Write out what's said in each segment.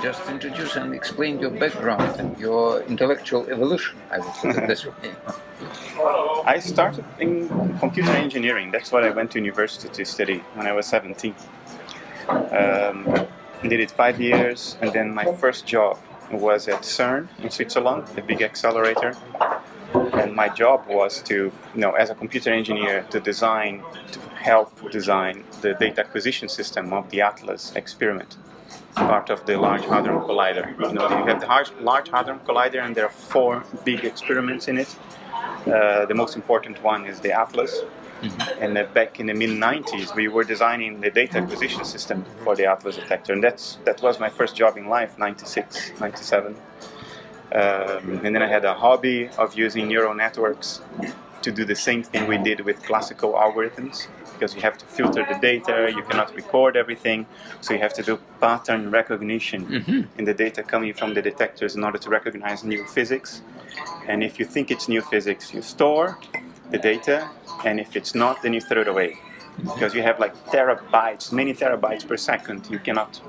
just introduce and explain your background and your intellectual evolution, I would put it this way. I started in computer engineering. That's what I went to university to study when I was 17. Did it 5 years, and then my first job was at CERN in Switzerland, the big accelerator. And my job was to, as a computer engineer, to help design the data acquisition system of the Atlas experiment, part of the Large Hadron Collider. You have the Large Hadron Collider, and there are 4 big experiments in it. The most important one is the Atlas. Mm-hmm. And back in the mid-90s, we were designing the data acquisition system for the Atlas detector. And that was my first job in life, 96, 97. And then I had a hobby of using neural networks to do the same thing we did with classical algorithms, because you have to filter the data, you cannot record everything, so you have to do pattern recognition in the data coming from the detectors in order to recognize new physics. And if you think it's new physics, you store the data, and if it's not, then you throw it away. Because you have like terabytes, many terabytes per second, you cannot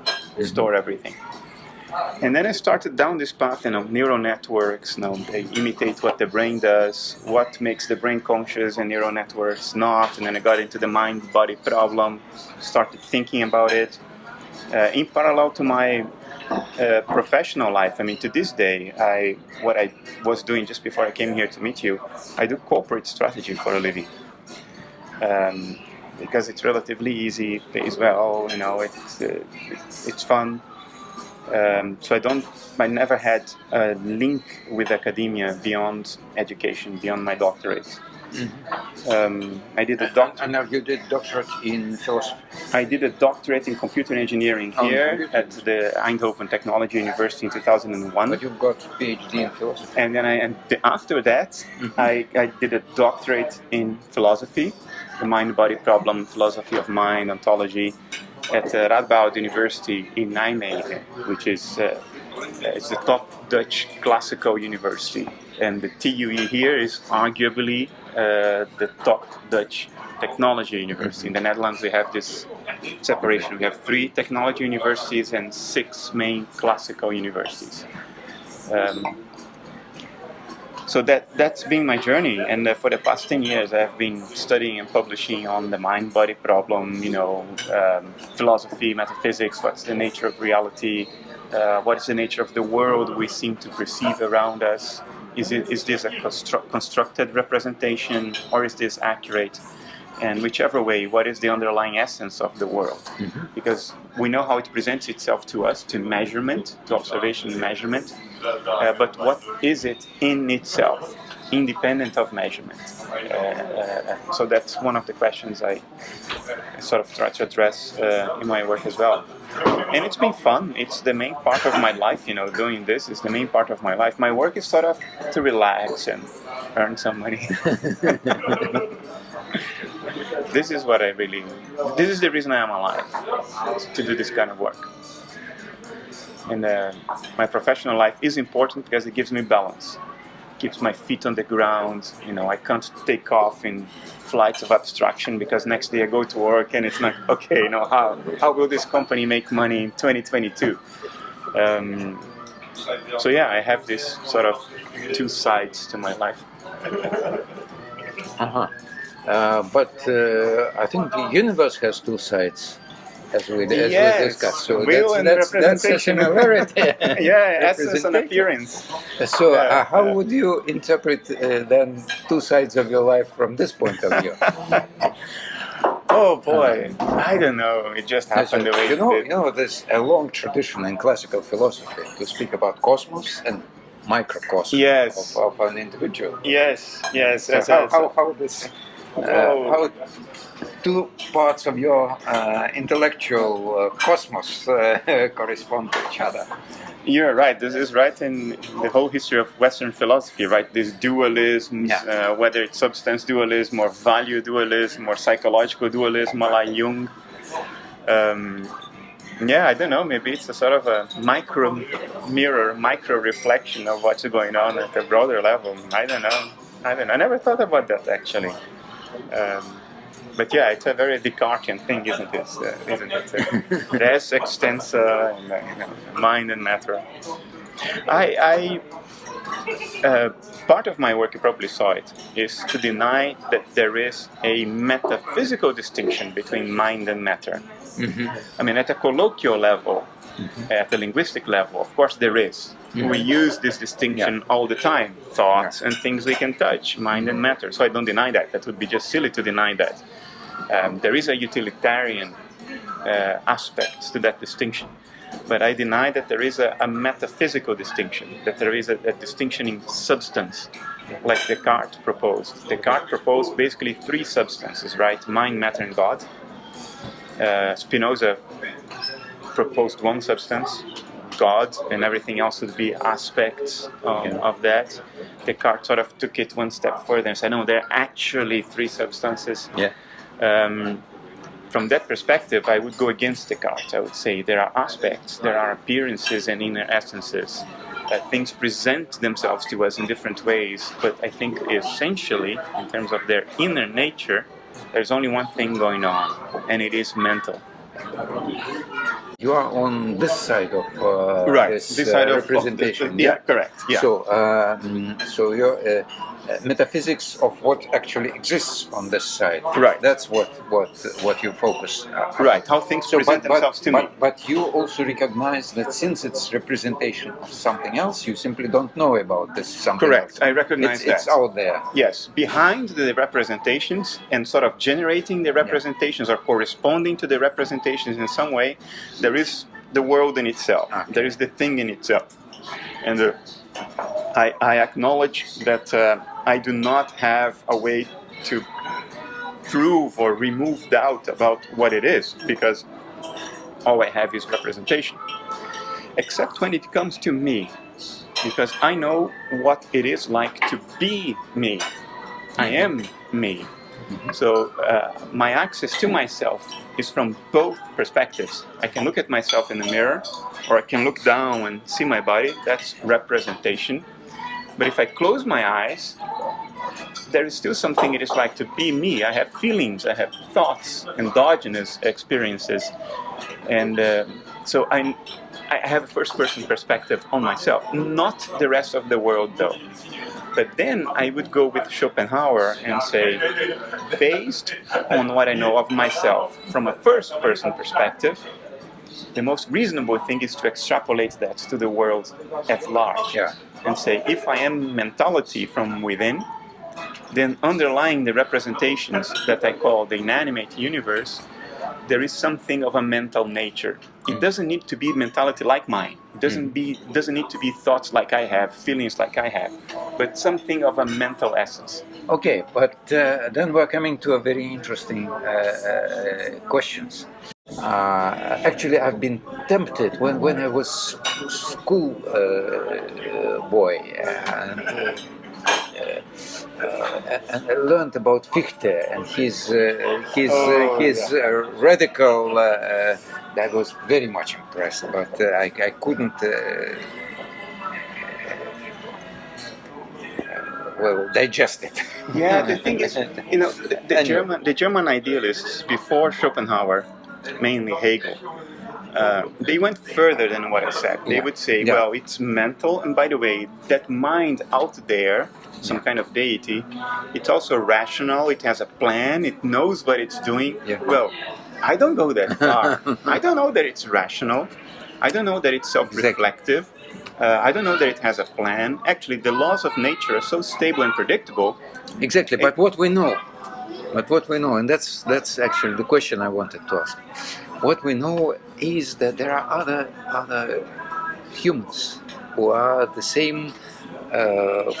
store everything. And then I started down this path, neural networks, they imitate what the brain does, what makes the brain conscious and neural networks not, and then I got into the mind-body problem, started thinking about it. In parallel to my professional life, to this day, what I was doing just before I came here to meet you, I do corporate strategy for a living. Because it's relatively easy, pays well, it's fun. So I never had a link with academia beyond education, beyond my doctorate. Mm-hmm. I did a doctorate. And now you did doctorate in philosophy? I did a doctorate in computer engineering here at the Eindhoven Technology University in 2001. But you got PhD in philosophy? And then after that, I did a doctorate in philosophy, the mind-body problem, philosophy of mind, ontology, at Radboud University in Nijmegen, which is it's the top Dutch classical university. And the TUE here is arguably the top Dutch technology university. In the Netherlands, we have this separation. We have 3 technology universities and 6 main classical universities. So that's been my journey, and for the past 10 years I've been studying and publishing on the mind-body problem, philosophy, metaphysics, what's the nature of reality, what is the nature of the world we seem to perceive around us, is this a constructed representation, or is this accurate? And whichever way, what is the underlying essence of the world? Mm-hmm. Because we know how it presents itself to us, to measurement, to observation and measurement, but what is it in itself, independent of measurement? So that's one of the questions I sort of try to address in my work as well. And it's been fun. It's the main part of my life, doing this is the main part of my life. My work is sort of to relax and earn some money. This is this is the reason I am alive, to do this kind of work. And my professional life is important because it gives me balance. It keeps my feet on the ground. I can't take off in flights of abstraction because next day I go to work and it's not, okay, how will this company make money in 2022? So yeah, I have this sort of 2 sides to my life. But I think the universe has 2 sides, as we discussed. So that's a similarity. Yeah, essence and appearance. So how would you interpret then 2 sides of your life from this point of view? Oh boy, I don't know. It just happened the way it did. There's a long tradition in classical philosophy to speak about cosmos and microcosm of an individual. Yes. So how this? How 2 parts of your intellectual cosmos correspond to each other? You're right. This is right in the whole history of Western philosophy, right? These dualisms, whether it's substance dualism or value dualism or psychological dualism, like Jung. I don't know. Maybe it's a sort of a micro mirror, micro reflection of what's going on at a broader level. I don't know. I never thought about that actually. But yeah, it's a very Descartian thing, isn't it? Res extensa, and, mind and matter. Part of my work, you probably saw it, is to deny that there is a metaphysical distinction between mind and matter. I mean, at a colloquial level, at the linguistic level, of course there is. We use this distinction all the time. Thoughts and things we can touch, mind and matter. So I don't deny that. That would be just silly to deny that. There is a utilitarian aspect to that distinction. But I deny that there is a metaphysical distinction, that there is a distinction in substance, like Descartes proposed. Descartes proposed basically three substances, right? Mind, matter, and God. Spinoza proposed one substance, God, and everything else would be aspects of that. Descartes sort of took it one step further and said, no, there are actually three substances. From that perspective, I would go against Descartes. I would say there are aspects, there are appearances and inner essences. Things present themselves to us in different ways, but I think essentially, in terms of their inner nature, there's only one thing going on, and it is mental. You are on this side of this side of representation. Correct. Yeah. So your metaphysics of what actually exists on this side. Right. That's what you focus on. Right. How things present themselves to me. But you also recognize that since it's representation of something else, you simply don't know about this something Correct. else. I recognize that. It's out there. Yes. Behind the representations and sort of generating the representations or corresponding to the representations in some way, there is the world in itself. Okay. There is the thing in itself. And I acknowledge that I do not have a way to prove or remove doubt about what it is, because all I have is representation. Except when it comes to me, because I know what it is like to be me. I am me. So my access to myself is from both perspectives. I can look at myself in the mirror, or I can look down and see my body. That's representation. But if I close my eyes, there is still something it is like to be me. I have feelings, I have thoughts, endogenous experiences. And so I have a first-person perspective on myself, not the rest of the world though. But then I would go with Schopenhauer and say, based on what I know of myself from a first-person perspective, the most reasonable thing is to extrapolate that to the world at large. And say, if I am mentality from within, then underlying the representations that I call the inanimate universe, there is something of a mental nature. It doesn't need to be mentality like mine. It doesn't need to be thoughts like I have, feelings like I have, but something of a mental essence. Okay, but then we're coming to a very interesting questions. Actually, I've been tempted when I was school boy and I learned about Fichte and his radical. I was very much impressed, but I couldn't. Digest it. Yeah, the thing is, the German idealists before Schopenhauer, mainly Hegel, they went further than what I said. They would say, well, it's mental, and by the way, that mind out there, some kind of deity, it's also rational, it has a plan, it knows what it's doing. Well, I don't go that far. I don't know that it's rational. I don't know that it's self-reflective. I don't know that it has a plan. Actually, the laws of nature are so stable and predictable. Exactly, but what we know, and that's actually the question I wanted to ask. What we know is that there are other humans who are the same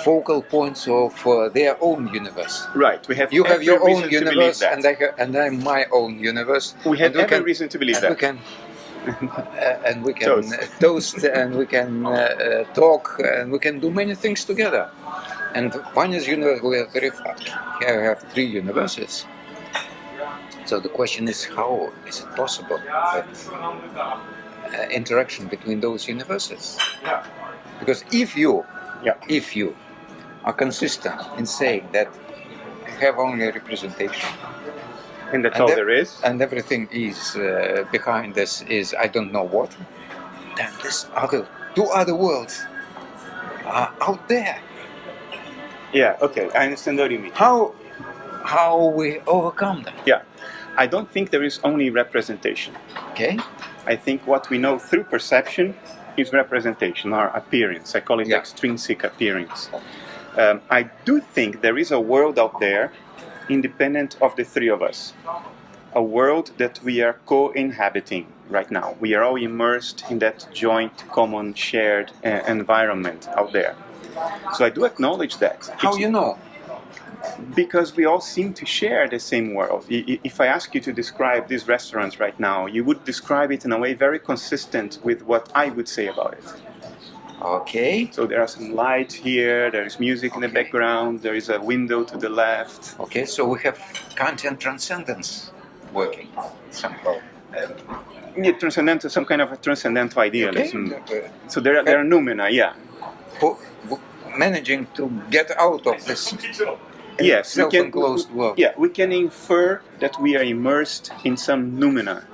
focal points of their own universe. Right. You have your own universe, and I'm my own universe. We have every reason to believe that. And we can toast, and we can talk, and we can do many things together. And one is universe. We have three universes. So the question is, how is it possible that interaction between those universes? Because if you are consistent in saying that you have only a representation, And that's all there is. And everything is behind this is I don't know what. Then this two other worlds are out there. Yeah, okay, I understand what you mean. How we overcome that? Yeah, I don't think there is only representation. Okay. I think what we know through perception is representation, or appearance. I call it extrinsic appearance. I do think there is a world out there independent of the three of us. A world that we are co-inhabiting right now. We are all immersed in that joint, common, shared environment out there. So I do acknowledge that. How you know? Because we all seem to share the same world. If I ask you to describe these restaurants right now, you would describe it in a way very consistent with what I would say about it. Okay. So there are some lights here, there is music in the background, there is a window to the left. Okay, so we have Kantian transcendence working somehow. Transcendental, some kind of a transcendental idealism. Okay. So there are noumena, yeah. Who managing to get out of this self-enclosed world. Yeah, we can infer that we are immersed in some noumena,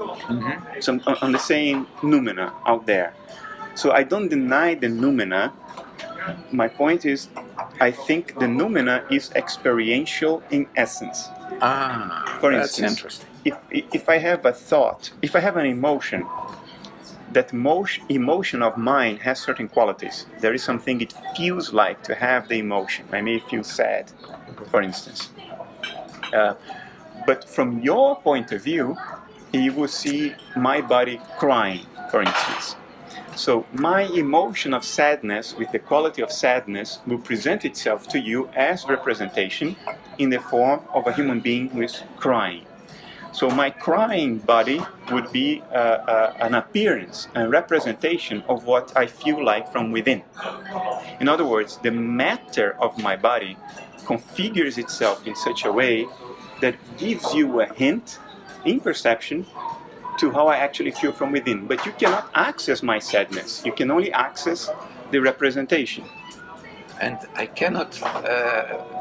some on the same noumena out there. So I don't deny the noumena. My point is, I think the noumena is experiential in essence. For that's instance, interesting. If I have a thought, if I have an emotion, that emotion of mine has certain qualities. There is something it feels like to have the emotion. I may feel sad, for instance. But from your point of view, you will see my body crying, for instance. So my emotion of sadness, with the quality of sadness, will present itself to you as representation in the form of a human being who is crying. So my crying body would be an appearance, a representation of what I feel like from within. In other words, the matter of my body configures itself in such a way that gives you a hint in perception to how I actually feel from within. But you cannot access my sadness. You can only access the representation. And I cannot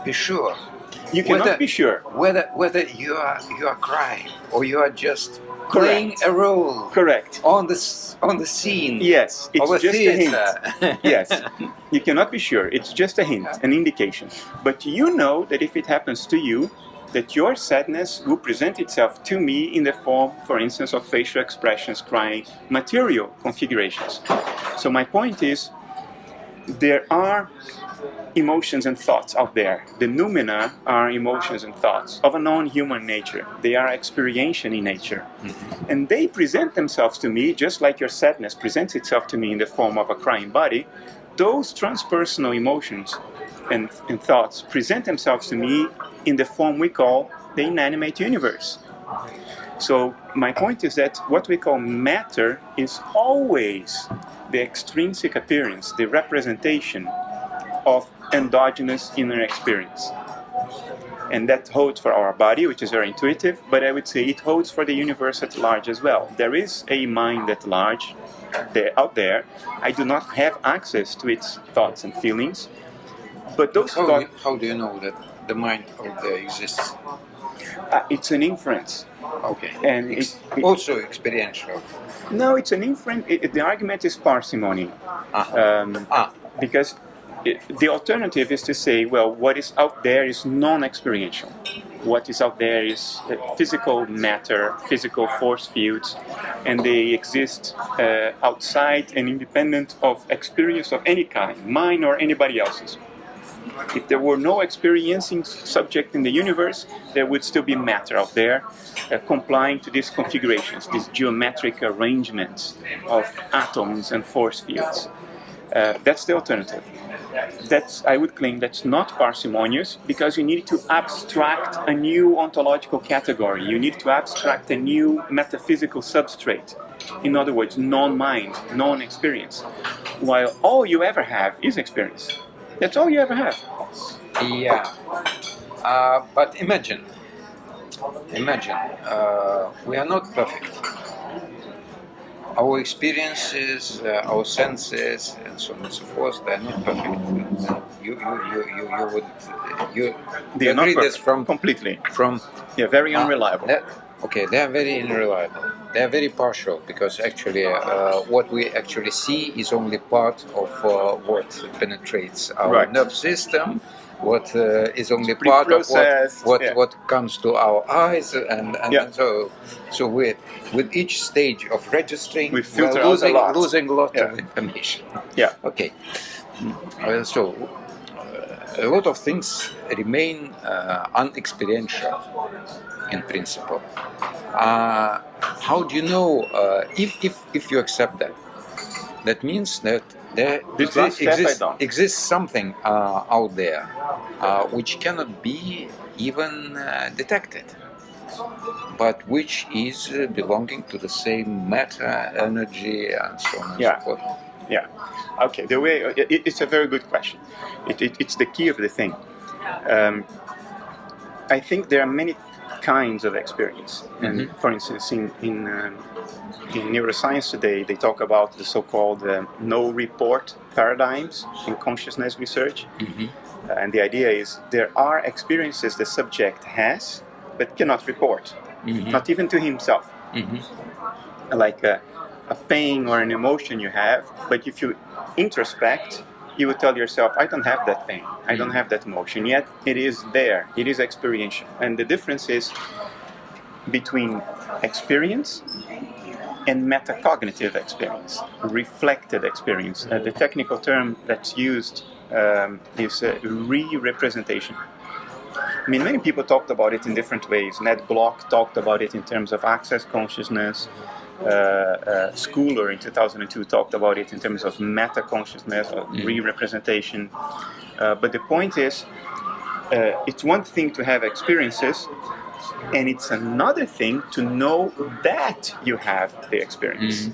be sure. You cannot be sure whether you are crying or you are just playing a role. Correct. On the scene. Yes, it's just theater. a hint. Yes, you cannot be sure. It's just a hint, an indication. But you know that if it happens to you, that your sadness will present itself to me in the form, for instance, of facial expressions, crying, material configurations. So my point is, there are emotions and thoughts out there. The noumena are emotions and thoughts of a non-human nature. They are experiential in nature. And they present themselves to me just like your sadness presents itself to me in the form of a crying body. Those transpersonal emotions and thoughts present themselves to me in the form we call the inanimate universe. So my point is that what we call matter is always the extrinsic appearance, the representation of endogenous inner experience. And that holds for our body, which is very intuitive, but I would say it holds for the universe at large as well. There is a mind at large out there. I do not have access to its thoughts and feelings, but those thoughts... How do you know that the mind out there exists? It's an inference. Okay. And it also experiential. No, it's an inference. The argument is parsimony. Because the alternative is to say, well, what is out there is non-experiential. What is out there is physical matter, physical force fields, and they exist outside and independent of experience of any kind, mine or anybody else's. If there were no experiencing subject in the universe, there would still be matter out there complying to these configurations, these geometric arrangements of atoms and force fields. That's the alternative. I would claim that's not parsimonious, because you need to abstract a new ontological category. You need to abstract a new metaphysical substrate. In other words, non-mind, non-experience. While all you ever have is experience. That's all you ever have. Yeah. But imagine, we are not perfect. our experiences, our senses, and so on and so forth, they're not perfect. You They are not agree this perfect, from completely. from Very unreliable. okay, they are very unreliable. They are very partial because actually what we actually see is only part of what penetrates our Right. nerve system. What is only It's part of pre-processed, what comes to our eyes, and Yeah. so with each stage of registering, We we're filter out a lot. losing a lot Yeah. of information. Yeah. Okay. So a lot of things remain unexperiential in principle. How do you know if you accept that? That means that there This last step I don't. exists something out there which cannot be even detected, but which is belonging to the same matter, energy, and so on and Yeah. so forth. Yeah. Okay. The way it's a very good question. It's the key of the thing. I think there are many kinds of experience, and for instance, in neuroscience today, they talk about the so-called no-report paradigms in consciousness research. And the idea is there are experiences the subject has but cannot report, not even to himself. Like a pain or an emotion you have, but if you introspect, you would tell yourself, I don't have that pain, I don't have that emotion, yet it is there, it is experiential. And the difference is between experience and meta-cognitive experience, reflected experience. The technical term that's used is re-representation. I mean, many people talked about it in different ways. Ned Block talked about it in terms of access consciousness. Schooler in 2002 talked about it in terms of meta-consciousness, or re-representation. But the point is, it's one thing to have experiences, and it's another thing to know that you have the experience.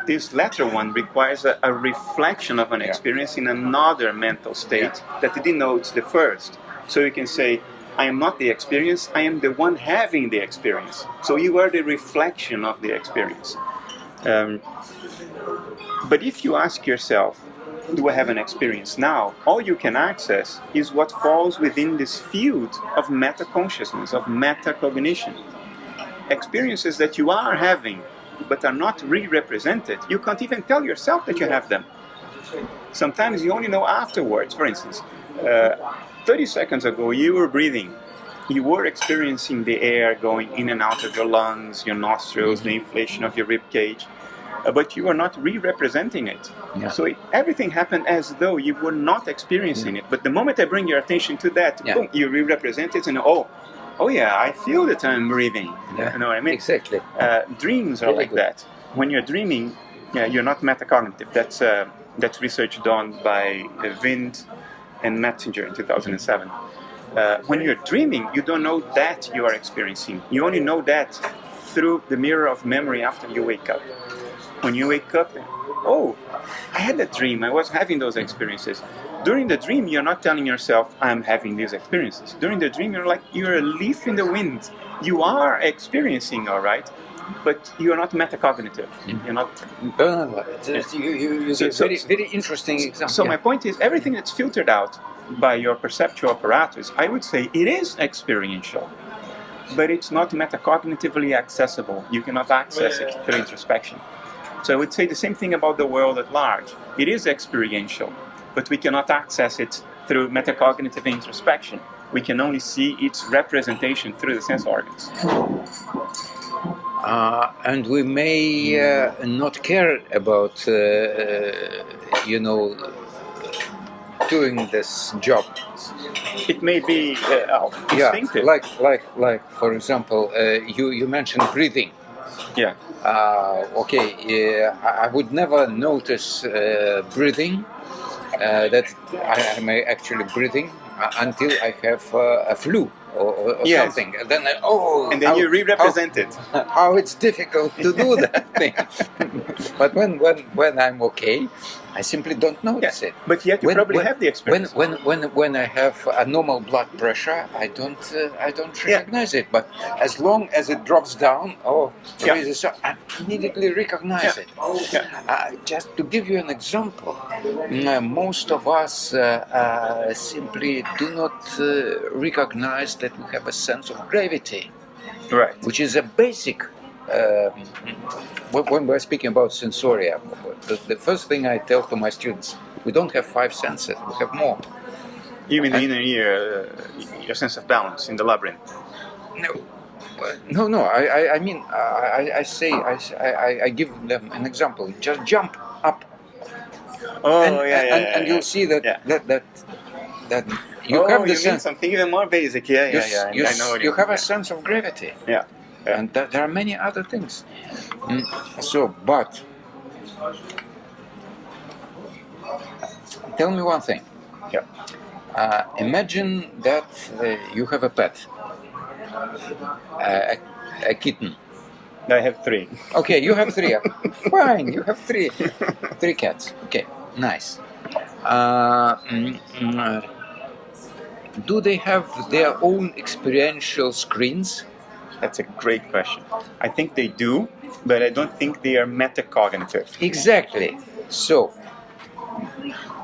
This latter one requires a reflection of an experience in another mental state that denotes the first. So you can say, I am not the experience, I am the one having the experience. So you are the reflection of the experience. But if you ask yourself, do I have an experience now? All you can access is what falls within this field of meta-consciousness, of meta-cognition. Experiences that you are having, but are not re-represented. You can't even tell yourself that you have them. Sometimes you only know afterwards. For instance, 30 seconds ago you were breathing. You were experiencing the air going in and out of your lungs, your nostrils, the inflation of your rib cage. But you are not re-representing it. So everything happened as though you were not experiencing it. But the moment I bring your attention to that, boom, you re-represent it, and oh yeah, I feel that I'm breathing. You know what I mean? Exactly. Dreams are Really like good. that. When you're dreaming, you're not metacognitive. That's research done by Vind and Metzinger in 2007. When you're dreaming, you don't know that you are experiencing. You only know that through the mirror of memory after you wake up. When you wake up, oh, I had that dream, I was having those experiences. During the dream, you're not telling yourself, I'm having these experiences. During the dream, you're a leaf in the wind. You are experiencing, all right, but you're not metacognitive. You're not... Very interesting example. So my point is, everything that's filtered out by your perceptual apparatus, I would say it is experiential, but it's not metacognitively accessible. You cannot access it through introspection. So I would say the same thing about the world at large. It is experiential, but we cannot access it through metacognitive introspection. We can only see its representation through the sense organs. And we may not care about, doing this job. It may be instinctive. Like for example, you mentioned breathing. Yeah. I would never notice breathing, that I am actually breathing until I have a flu or something. And then you re-represent it. How it's difficult to do that thing. But when I'm okay, I simply don't notice it. But yet you probably have the experience. When I have a normal blood pressure, I don't recognize it. But as long as it drops down, I immediately recognize it. Just to give you an example, most of us simply do not recognize that we have a sense of gravity, right? Which is a basic. When we're speaking about sensoria, the first thing I tell to my students, we don't have 5 senses, we have more. Even the inner ear, your sense of balance in the labyrinth. No. I mean, I give them an example. Just jump up. And you'll see that you have the sense. Something even more basic. I know you have a sense of gravity. Yeah. And there are many other things. But tell me one thing. Yeah. Imagine that you have a pet, a kitten. I have 3. Okay, you have 3. Fine, you have 3 cats. Okay, nice. Do they have their own experiential screens? That's a great question. I think they do, but I don't think they are meta-cognitive. Exactly. So,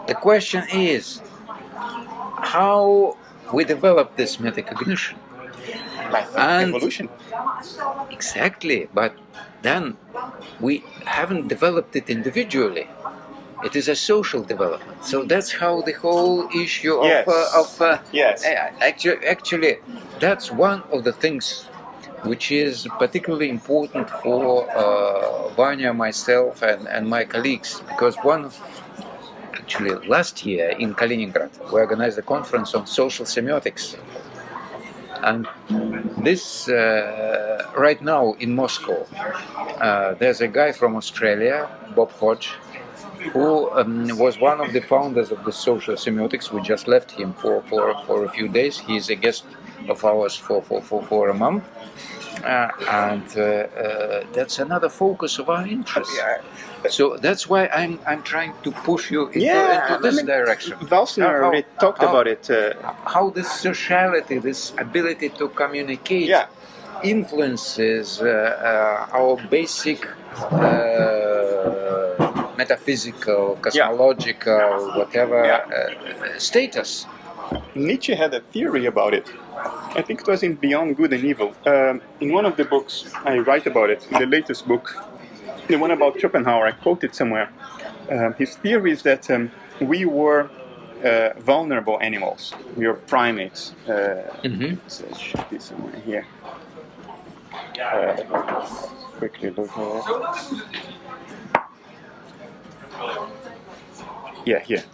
the question is, how we develop this meta-cognition? By evolution. Exactly, but then we haven't developed it individually. It is a social development. So that's how the whole issue Yes. Actually, that's one of the things which is particularly important for Vanya, myself, and my colleagues, because last year in Kaliningrad we organized a conference on social semiotics, and this right now in Moscow there's a guy from Australia, Bob Hodge, who was one of the founders of the social semiotics. We just left him for a few days. He's a guest of ours for a month. And that's another focus of our interest. So that's why I'm trying to push you into this direction. Valsner already talked about it. How this sociality, this ability to communicate, influences our basic metaphysical, cosmological, whatever status. Nietzsche had a theory about it. I think it was in Beyond Good and Evil. In one of the books I write about it, in the latest book, the one about Schopenhauer, I quoted somewhere. His theory is that we were vulnerable animals. We are primates. So it should be somewhere here. Quickly look at it. Yeah, here.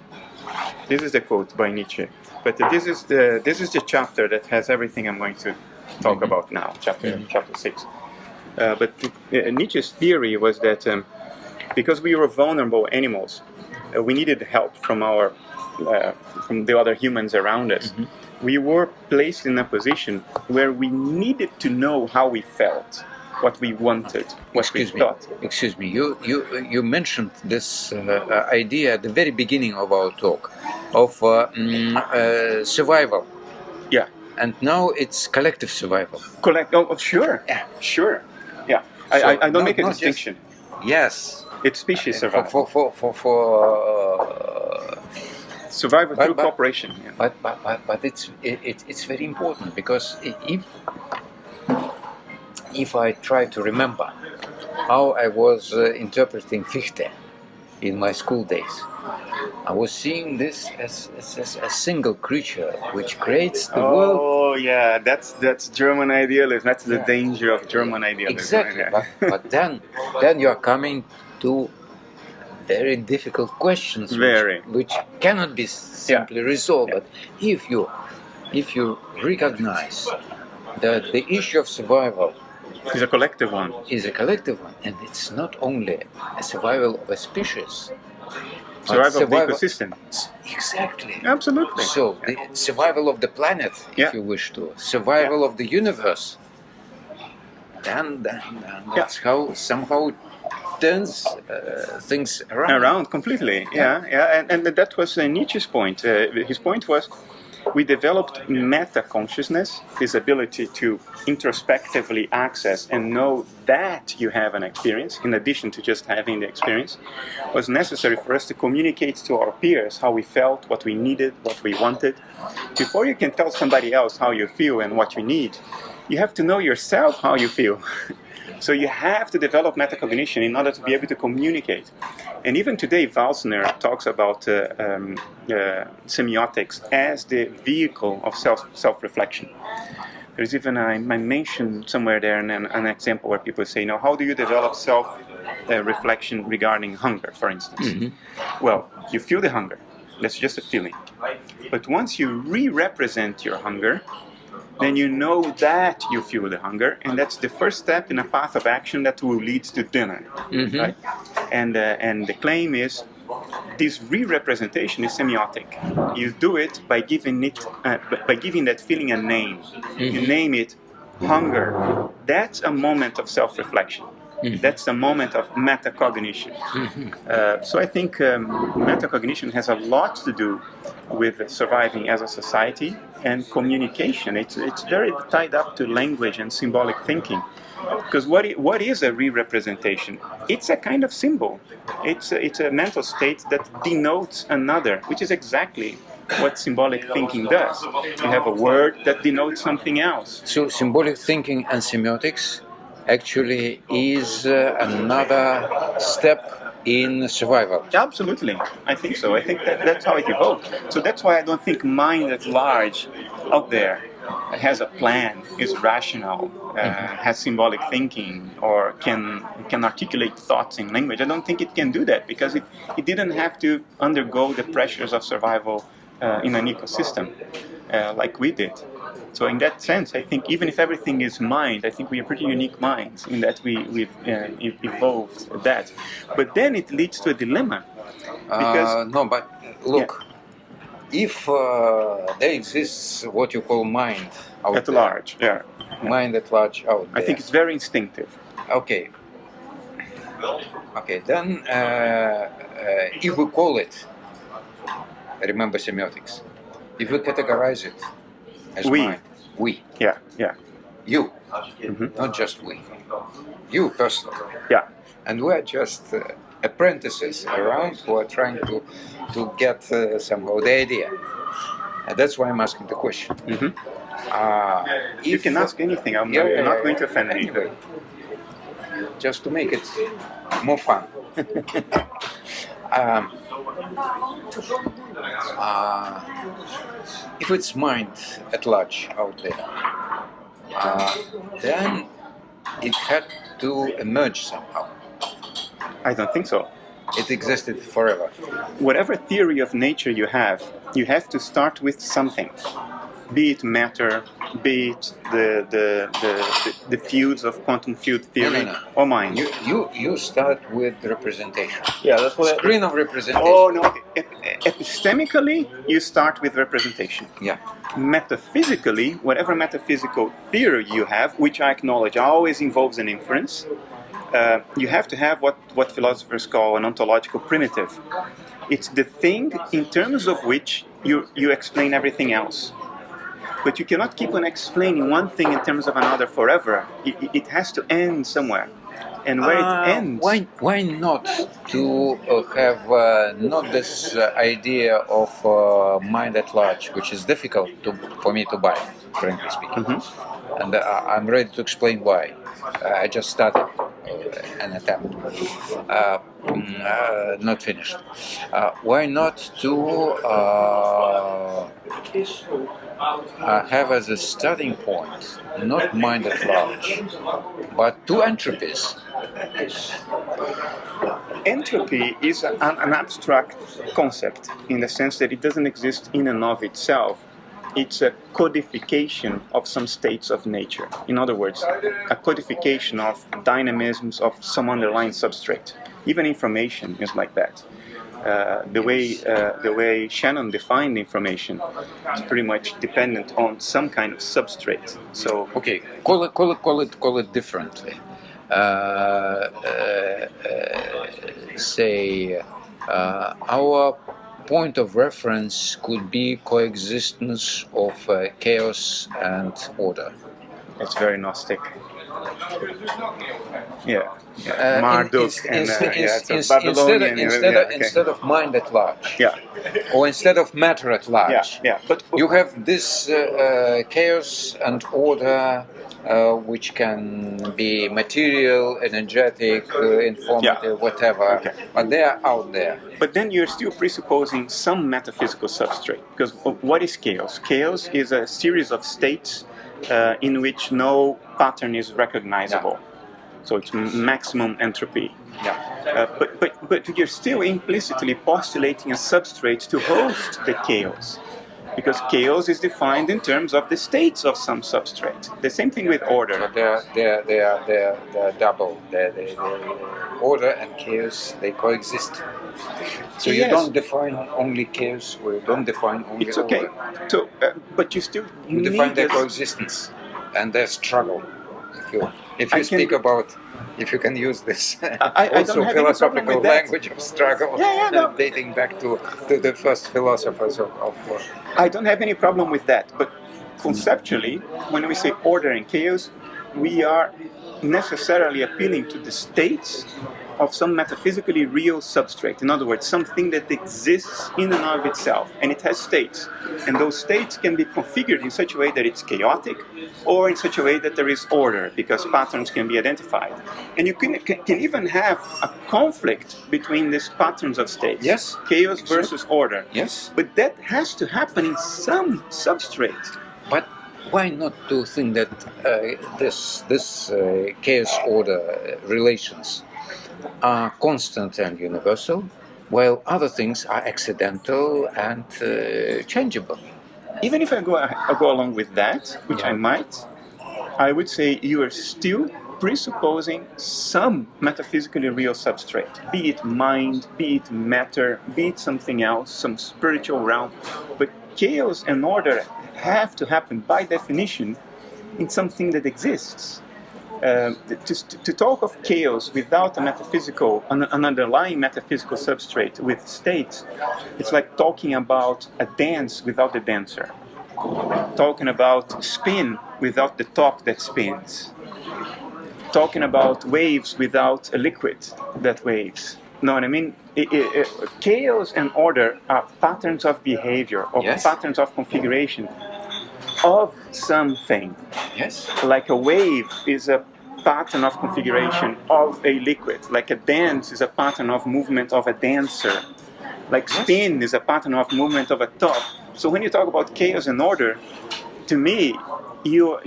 This is the quote by Nietzsche. But this is the chapter that has everything I'm going to talk about now, chapter 6. But Nietzsche's theory was that because we were vulnerable animals, we needed help from from the other humans around us. We were placed in a position where we needed to know how we felt, what we wanted, what we thought. Excuse me. You mentioned this idea at the very beginning of our talk of survival. Yeah. And now it's collective survival. Sure. Yeah. Sure. Yeah. So I don't make a distinction. Yes. It's species survival. For survival through cooperation. Yeah. But it's very important, because if I try to remember how I was interpreting Fichte in my school days, I was seeing this as a single creature which creates the world. Oh yeah, that's German idealism. That's the danger of German idealism. Exactly. Yeah. But then you are coming to very difficult questions which cannot be simply resolved. But if you recognize that the issue of survival is a collective one, and it's not only a survival of a species, survival of the ecosystem. Exactly. Absolutely. So the survival of the planet, if you wish to, survival of the universe. Then that's how somehow turns things around. Around completely, yeah. And that was Nietzsche's point. His point was, we developed meta-consciousness, this ability to introspectively access and know that you have an experience, in addition to just having the experience, was necessary for us to communicate to our peers how we felt, what we needed, what we wanted. Before you can tell somebody else how you feel and what you need, you have to know yourself how you feel. So you have to develop metacognition in order to be able to communicate. And even today, Valsner talks about semiotics as the vehicle of self-reflection. There's even, I mentioned somewhere there an example where people say, how do you develop self-reflection regarding hunger, for instance? Mm-hmm. Well, you feel the hunger. That's just a feeling. But once you re-represent your hunger, then you know that you feel the hunger, and that's the first step in a path of action that will lead to dinner, mm-hmm. right? And the claim is this re-representation is semiotic. You do it by giving that feeling a name. Mm-hmm. You name it hunger. That's a moment of self-reflection. Mm-hmm. That's a moment of meta-cognition. Mm-hmm. So I think meta-cognition has a lot to do with surviving as a society and communication. It's very tied up to language and symbolic thinking. Because what is a re-representation? It's a kind of symbol. It's a mental state that denotes another, which is exactly what symbolic thinking does. You have a word that denotes something else. So symbolic thinking and semiotics actually is another step in survival. Absolutely, I think so. I think that's how it evolved. So that's why I don't think mind at large out there has a plan, is rational, has symbolic thinking, or can articulate thoughts in language. I don't think it can do that because it didn't have to undergo the pressures of survival in an ecosystem like we did. So in that sense, I think even if everything is mind, I think we are pretty unique minds in that we've evolved that. But then it leads to a dilemma. Because no, but look, if there exists what you call mind out at large, mind at large out there. I think it's very instinctive. Okay, then if we call it, remember semiotics, if we categorize it as mind, we. Yeah. You, mm-hmm. not just we. You personally. Yeah. And we are just apprentices around who are trying to get somehow the idea. And that's why I'm asking the question. Mm-hmm. You can ask anything. I'm not going to offend anybody. Just to make it more fun. If it's mind at large out there, then it had to emerge somehow. I don't think so. It existed forever. Whatever theory of nature you have to start with something. Be it matter, be it the fields of quantum field theory, or mind. You start with representation. Yeah, that's what screen of representation. Oh no! Epistemically, you start with representation. Yeah. Metaphysically, whatever metaphysical theory you have, which I acknowledge always involves an inference, you have to have what philosophers call an ontological primitive. It's the thing in terms of which you explain everything else. But you cannot keep on explaining one thing in terms of another forever. It has to end somewhere. And where it ends... Why not to have not this idea of mind at large, which is difficult for me to buy, frankly speaking. Mm-hmm. And I'm ready to explain why. I just started an attempt, not finished. Why not to have as a starting point not mind at large, but two entropies? Entropy is an abstract concept in the sense that it doesn't exist in and of itself. It's a codification of some states of nature. In other words, a codification of dynamisms of some underlying substrate. Even information is like that. The way Shannon defined information is pretty much dependent on some kind of substrate. So okay, call it differently. say our point of reference could be coexistence of chaos and order. It's very Gnostic. Yeah. Marduk and it's a Babylonian. Instead of mind at large, yeah, or instead of matter at large, But you have this chaos and order, which can be material, energetic, informative, whatever. Okay. But they are out there. But then you're still presupposing some metaphysical substrate, because what is chaos? Chaos is a series of states in which no pattern is recognizable. Yeah. So it's maximum entropy. Yeah. But you're still implicitly postulating a substrate to host the chaos, because chaos is defined in terms of the states of some substrate. The same thing with order. But they're double. They're order and chaos, they coexist. So you don't define only chaos, or you don't define only it's okay. order. So, but you still you define their coexistence and their struggle. If you speak about, if you can use this also philosophical language of struggle, dating back to the first philosophers of I don't have any problem with that, but conceptually, when we say order and chaos, we are necessarily appealing to the states of some metaphysically real substrate. In other words, something that exists in and of itself, and it has states. And those states can be configured in such a way that it's chaotic, or in such a way that there is order, because patterns can be identified. And you can even have a conflict between these patterns of states. Yes. Chaos versus order. Yes. But that has to happen in some substrate. But why not to think that this chaos-order relations are constant and universal, while other things are accidental and changeable? Even if I go along with that, which I might, I would say you are still presupposing some metaphysically real substrate, be it mind, be it matter, be it something else, some spiritual realm. But chaos and order have to happen by definition in something that exists. To talk of chaos without a metaphysical, an underlying metaphysical substrate with states, it's like talking about a dance without the dancer, talking about spin without the top that spins, talking about waves without a liquid that waves. Know what I mean? Chaos and order are patterns of behavior, or patterns of configuration of something. Yes. Like a wave is a pattern of configuration of a liquid. Like a dance is a pattern of movement of a dancer. Like spin is a pattern of movement of a top. So when you talk about chaos and order, to me, you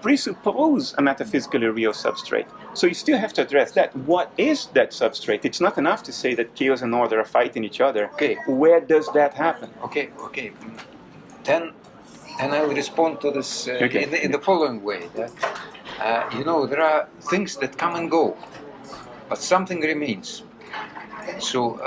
presuppose a metaphysically real substrate. So you still have to address that. What is that substrate? It's not enough to say that chaos and order are fighting each other. Okay. Where does that happen? Okay. Then I will respond to this in the following way. That there are things that come and go, but something remains. So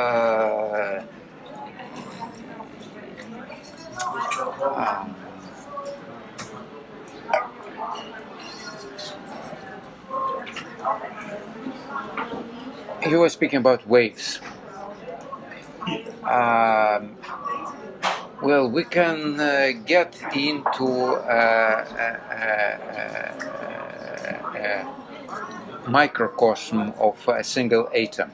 you were speaking about waves. Well, we can get into microcosm of a single atom,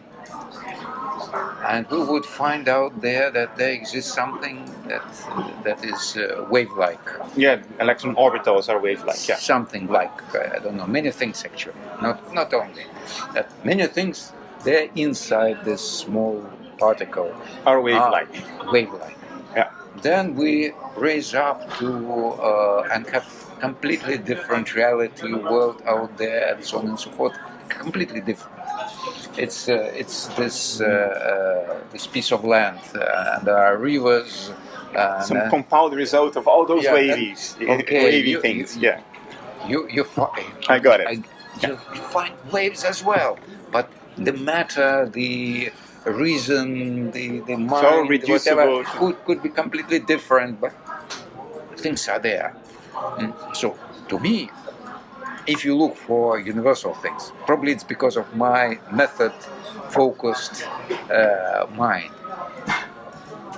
and we would find out there that there exists something that is wave-like. Yeah, electron orbitals are wave-like. Yeah, something like I don't know, many things actually. Not only that, many things they're inside this small particle are wave-like. Wave-like. Yeah. Then we raise up to and have completely different reality, world out there, and so on and so forth. Completely different. It's this piece of land, and there are rivers. Some compound result of all those wavy things. I got it. You find waves as well, but the matter, the reason, the mind, whatever, could be completely different, but things are there. So to me, if you look for universal things, probably it's because of my method-focused mind.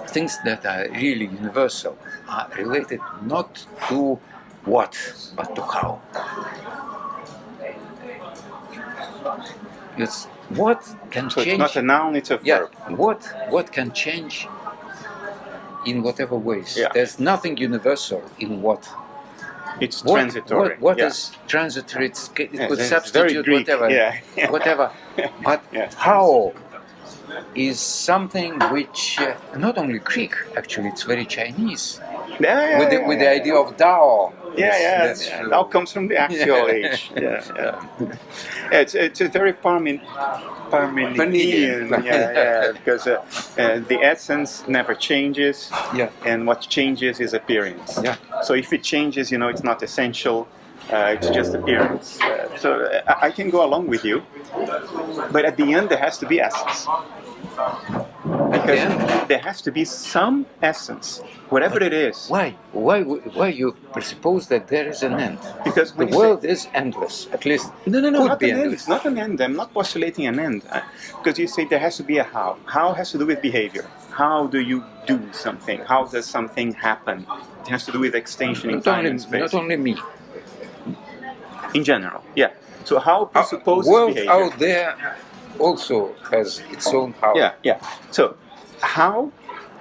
Things that are really universal are related not to what, but to how. It's what can So change. it's not a noun, it's a Yeah, verb. what can change in whatever ways. Yeah. There's nothing universal in what. It's What, transitory. what yeah. is transitory? It could Yes, it's very substitute Greek, whatever, yeah. whatever. But Yeah. how is something which not only Greek, actually, it's very Chinese. Yeah, With the idea of Tao. Yeah. That's true. Now comes from the axial age. Yeah. Yeah, it's a very Parmenidean. Yeah, because the essence never changes, Yeah. and what changes is appearance. Yeah. So if it changes, it's not essential. It's just appearance. So I can go along with you, but at the end there has to be essence. Because there has to be some essence, whatever it is. Why? Why you presuppose that there is an end? Because The when you world is endless. At least No, could not be an end. endless. It's not an end. I'm not postulating an end. Because you say there has to be a how. How has to do with behavior. How do you do something? How does something happen? It has to do with extension in time and space. Not only me. In general, yeah. So how presupposes world behavior. out there also has its own how. Yeah. So how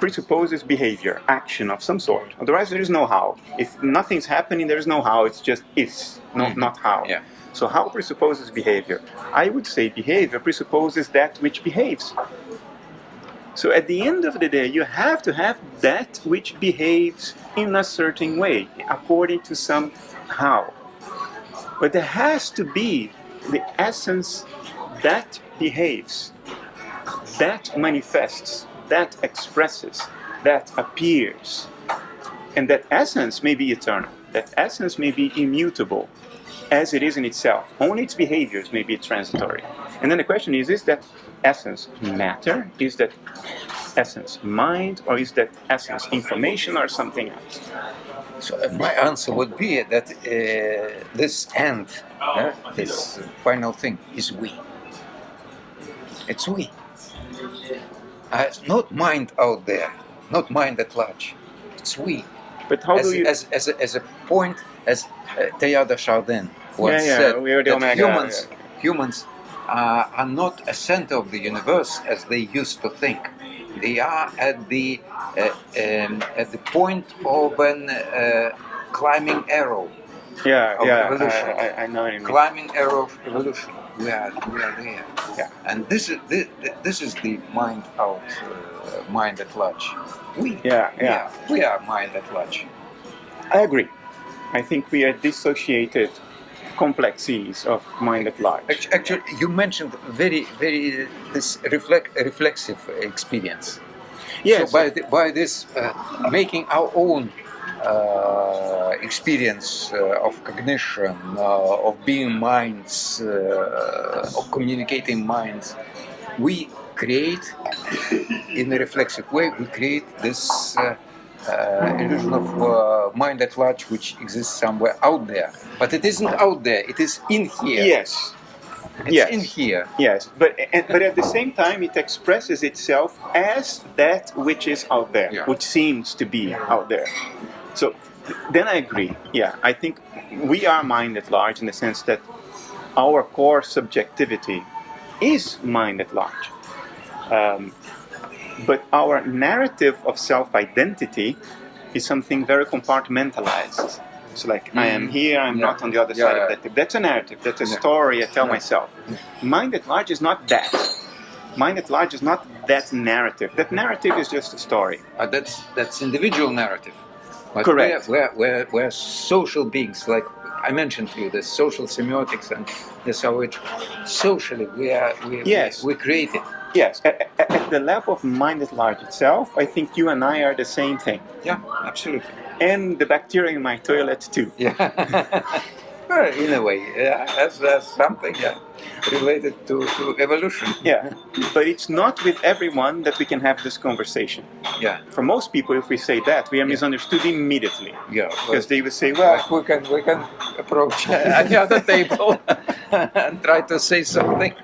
presupposes behavior, action of some sort. Otherwise, there is no how. If nothing's happening, there is no how. It's just is, not how. Yeah. So how presupposes behavior? I would say behavior presupposes that which behaves. So at the end of the day, you have to have that which behaves in a certain way, according to some how. But there has to be the essence that behaves, that manifests, that expresses, that appears. And that essence may be eternal, that essence may be immutable, as it is in itself. Only its behaviors may be transitory. And then the question is that essence matter? Is that essence mind? Or is that essence information or something else? So my answer would be that this end, this final thing, is we. It's we. Not mind out there, not mind at large. It's we. But how do you... As a point, as Teilhard de Chardin once said, we are the that omega. humans are not a center of the universe as they used to think. They are at the point of an climbing arrow. Evolution. I know what you mean. Climbing arrow of evolution. We are there. Yeah. And this is the mind out, mind at large. We are mind at large. I agree. I think we are dissociated complexities of mind at large. Actually, you mentioned very this reflexive experience. Yes. So by this making our own experience of cognition, of being minds, of communicating minds, we create, in a reflexive way, we create this illusion of mind at large, which exists somewhere out there. But it isn't out there, it is in here. Yes. It's in here. Yes, but at the same time it expresses itself as that which is out there, which seems to be out there. So then I agree. Yeah, I think we are mind at large in the sense that our core subjectivity is mind at large. But our narrative of self-identity is something very compartmentalized. So like, I am here, I'm not on the other side of that. That's a narrative, that's a story I tell myself. Mind at large is not that. Mind at large is not that narrative. That narrative is just a story. That's individual narrative. But Correct. We're social beings, like I mentioned to you, the social semiotics and this how it socially we create it. Yes, at the level of mind at large itself, I think you and I are the same thing. Yeah, absolutely. And the bacteria in my toilet too. Yeah. In a way, as something related to evolution. Yeah, but it's not with everyone that we can have this conversation. Yeah, For most people, if we say that, we are misunderstood immediately. yeah. Because they would say, well, We can approach any other table and try to say something.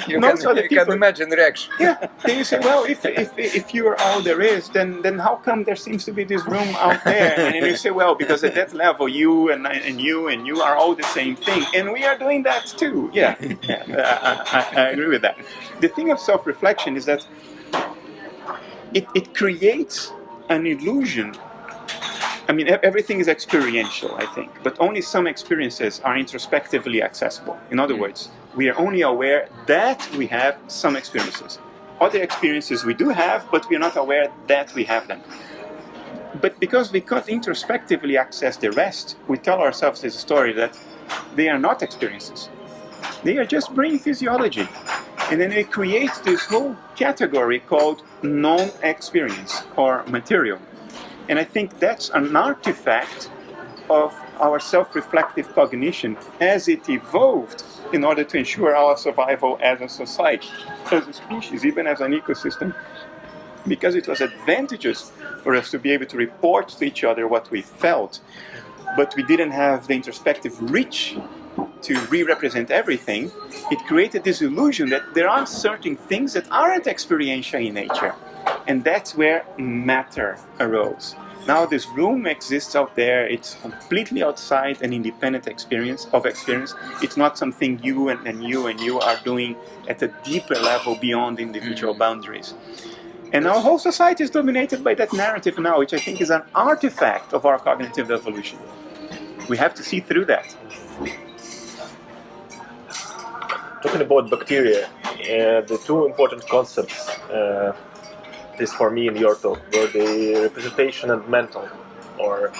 You can imagine the reaction. yeah, they would say, well, if you are all there is, then how come there seems to be this room out there? And then you say, well, because at that level, you and you are all the same thing, and we are doing that too. Yeah, I agree with that. The thing of self-reflection is that it creates an illusion. I mean, everything is experiential, I think, but only some experiences are introspectively accessible. In other words, we are only aware that we have some experiences. Other experiences we do have, but we are not aware that we have them. But because we can't introspectively access the rest, we tell ourselves this story that they are not experiences. They are just brain physiology. And then we create this whole category called non-experience or material. And I think that's an artifact of our self-reflective cognition as it evolved in order to ensure our survival as a society, as a species, even as an ecosystem, because it was advantageous for us to be able to report to each other what we felt, but we didn't have the introspective reach to re-represent everything. It created this illusion that there are certain things that aren't experiential in nature, and that's where matter arose. Now this room exists out there, it's completely outside an independent experience. It's not something you and you are doing at a deeper level beyond individual boundaries. And our whole society is dominated by that narrative now, which I think is an artifact of our cognitive evolution. We have to see through that. Talking about bacteria, the two important concepts, this for me in your talk, were the representation and mental, or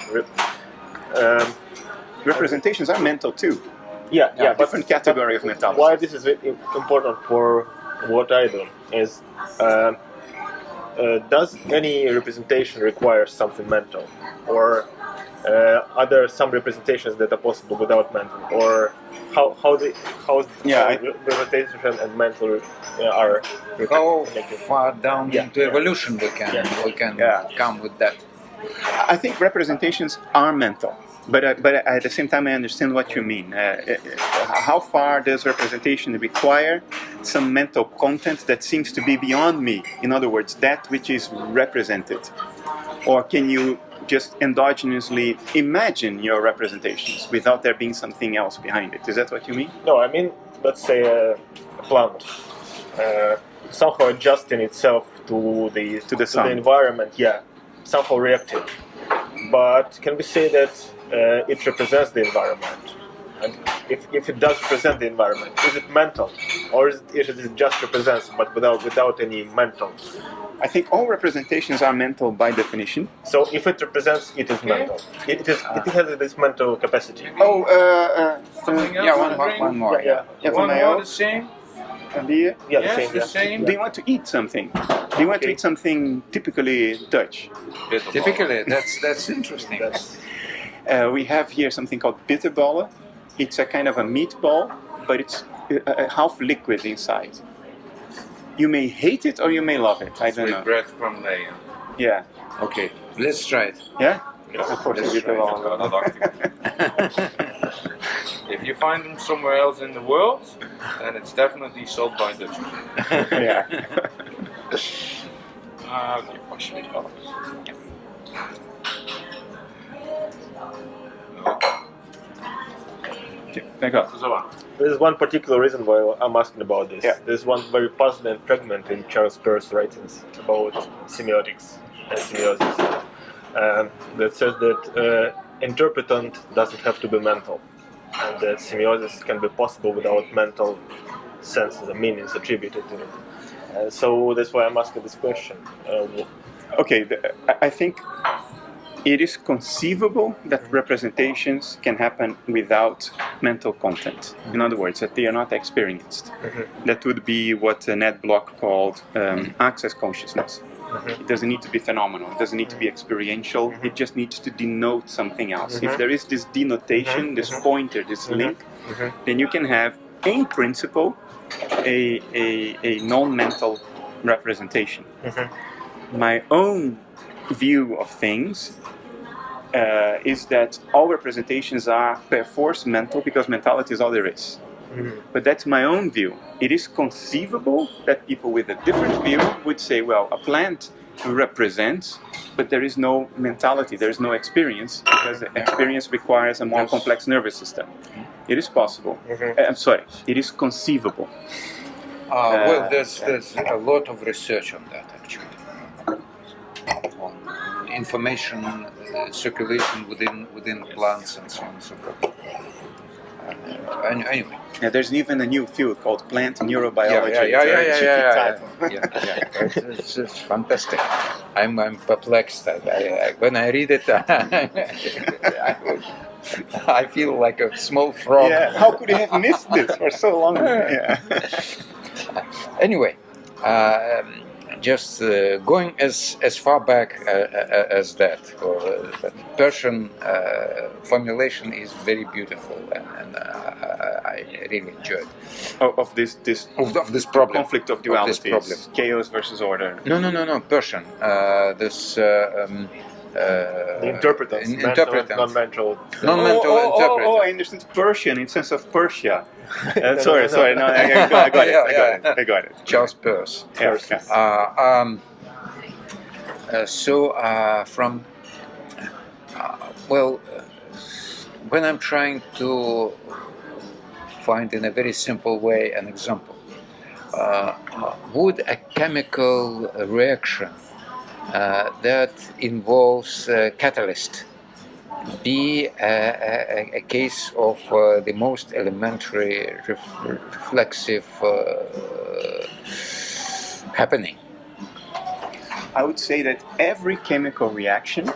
representations are mental too. Yeah, different category of mentality. Why this is important for what I do is, does any representation require something mental, or are there some representations that are possible without mental, or how representation and mental are How connected? far down into evolution we can come with that? I think representations are mental, but at the same time I understand what you mean. How far does representation require some mental content that seems to be beyond me? In other words, that which is represented. Or can you just endogenously imagine your representations without there being something else behind it? Is that what you mean? No, I mean, let's say a plant somehow adjusting itself to the environment, somehow reactive. But can we say that it represents the environment? And if it does represent the environment, is it mental, or is it just represents but without any mental? I think all representations are mental by definition. So if it represents, it is mental. It has this mental capacity. Something else? One more. One more, the same? Beer? Yes, the same. Do you want to eat something? Do you want to eat something typically Dutch? Typically, that's interesting. We have here something called bitterballen. It's a kind of a meatball, but it's half liquid inside. You may hate it or you may love it. I don't know. Breadcrumb layer. Yeah. Okay, let's try it. Yeah? Of course, if you find them somewhere else in the world, then it's definitely sold by Dutch people. Yeah. Okay, possibly. There is one particular reason why I'm asking about this. Yeah. There's one very puzzling fragment in Charles Peirce's writings about semiotics and semiosis that says that interpretant doesn't have to be mental, and that semiosis can be possible without mental senses and meanings attributed to it. So that's why I'm asking this question. Okay, I think it is conceivable that representations can happen without mental content. In other words, that they are not experienced. That would be what Ned Block called access consciousness. It doesn't need to be phenomenal. It doesn't need to be experiential. It just needs to denote something else. If there is this denotation, this pointer, this link, then you can have, in principle, a non-mental representation. My own view of things is that all representations are per force mental, because mentality is all there is. But that's my own view. It is conceivable that people with a different view would say, well, a plant represents, but there is no mentality, there is no experience, because experience requires a more complex nervous system. It is possible. I'm sorry, it is conceivable. Well, there's a lot of research on that, actually. On information circulation within plants and so on and so forth. Anyway. Yeah, there's even a new field called plant neurobiology. It's fantastic. I'm perplexed. When I read it, I feel like a small frog. Yeah. How could you have missed this for so long? Yeah. Anyway, just going as far back as that. The Persian formulation is very beautiful, and I really enjoyed. Of this problem, conflict of dualities, chaos versus order. No, Persian. The interpreters, non-mental. Oh, I understand Persian in sense of Persia. Sorry. No, I got it. Charles Peirce. When I'm trying to find in a very simple way an example, would a chemical reaction that involves catalyst be a case of the most elementary reflexive happening? I would say that every chemical reaction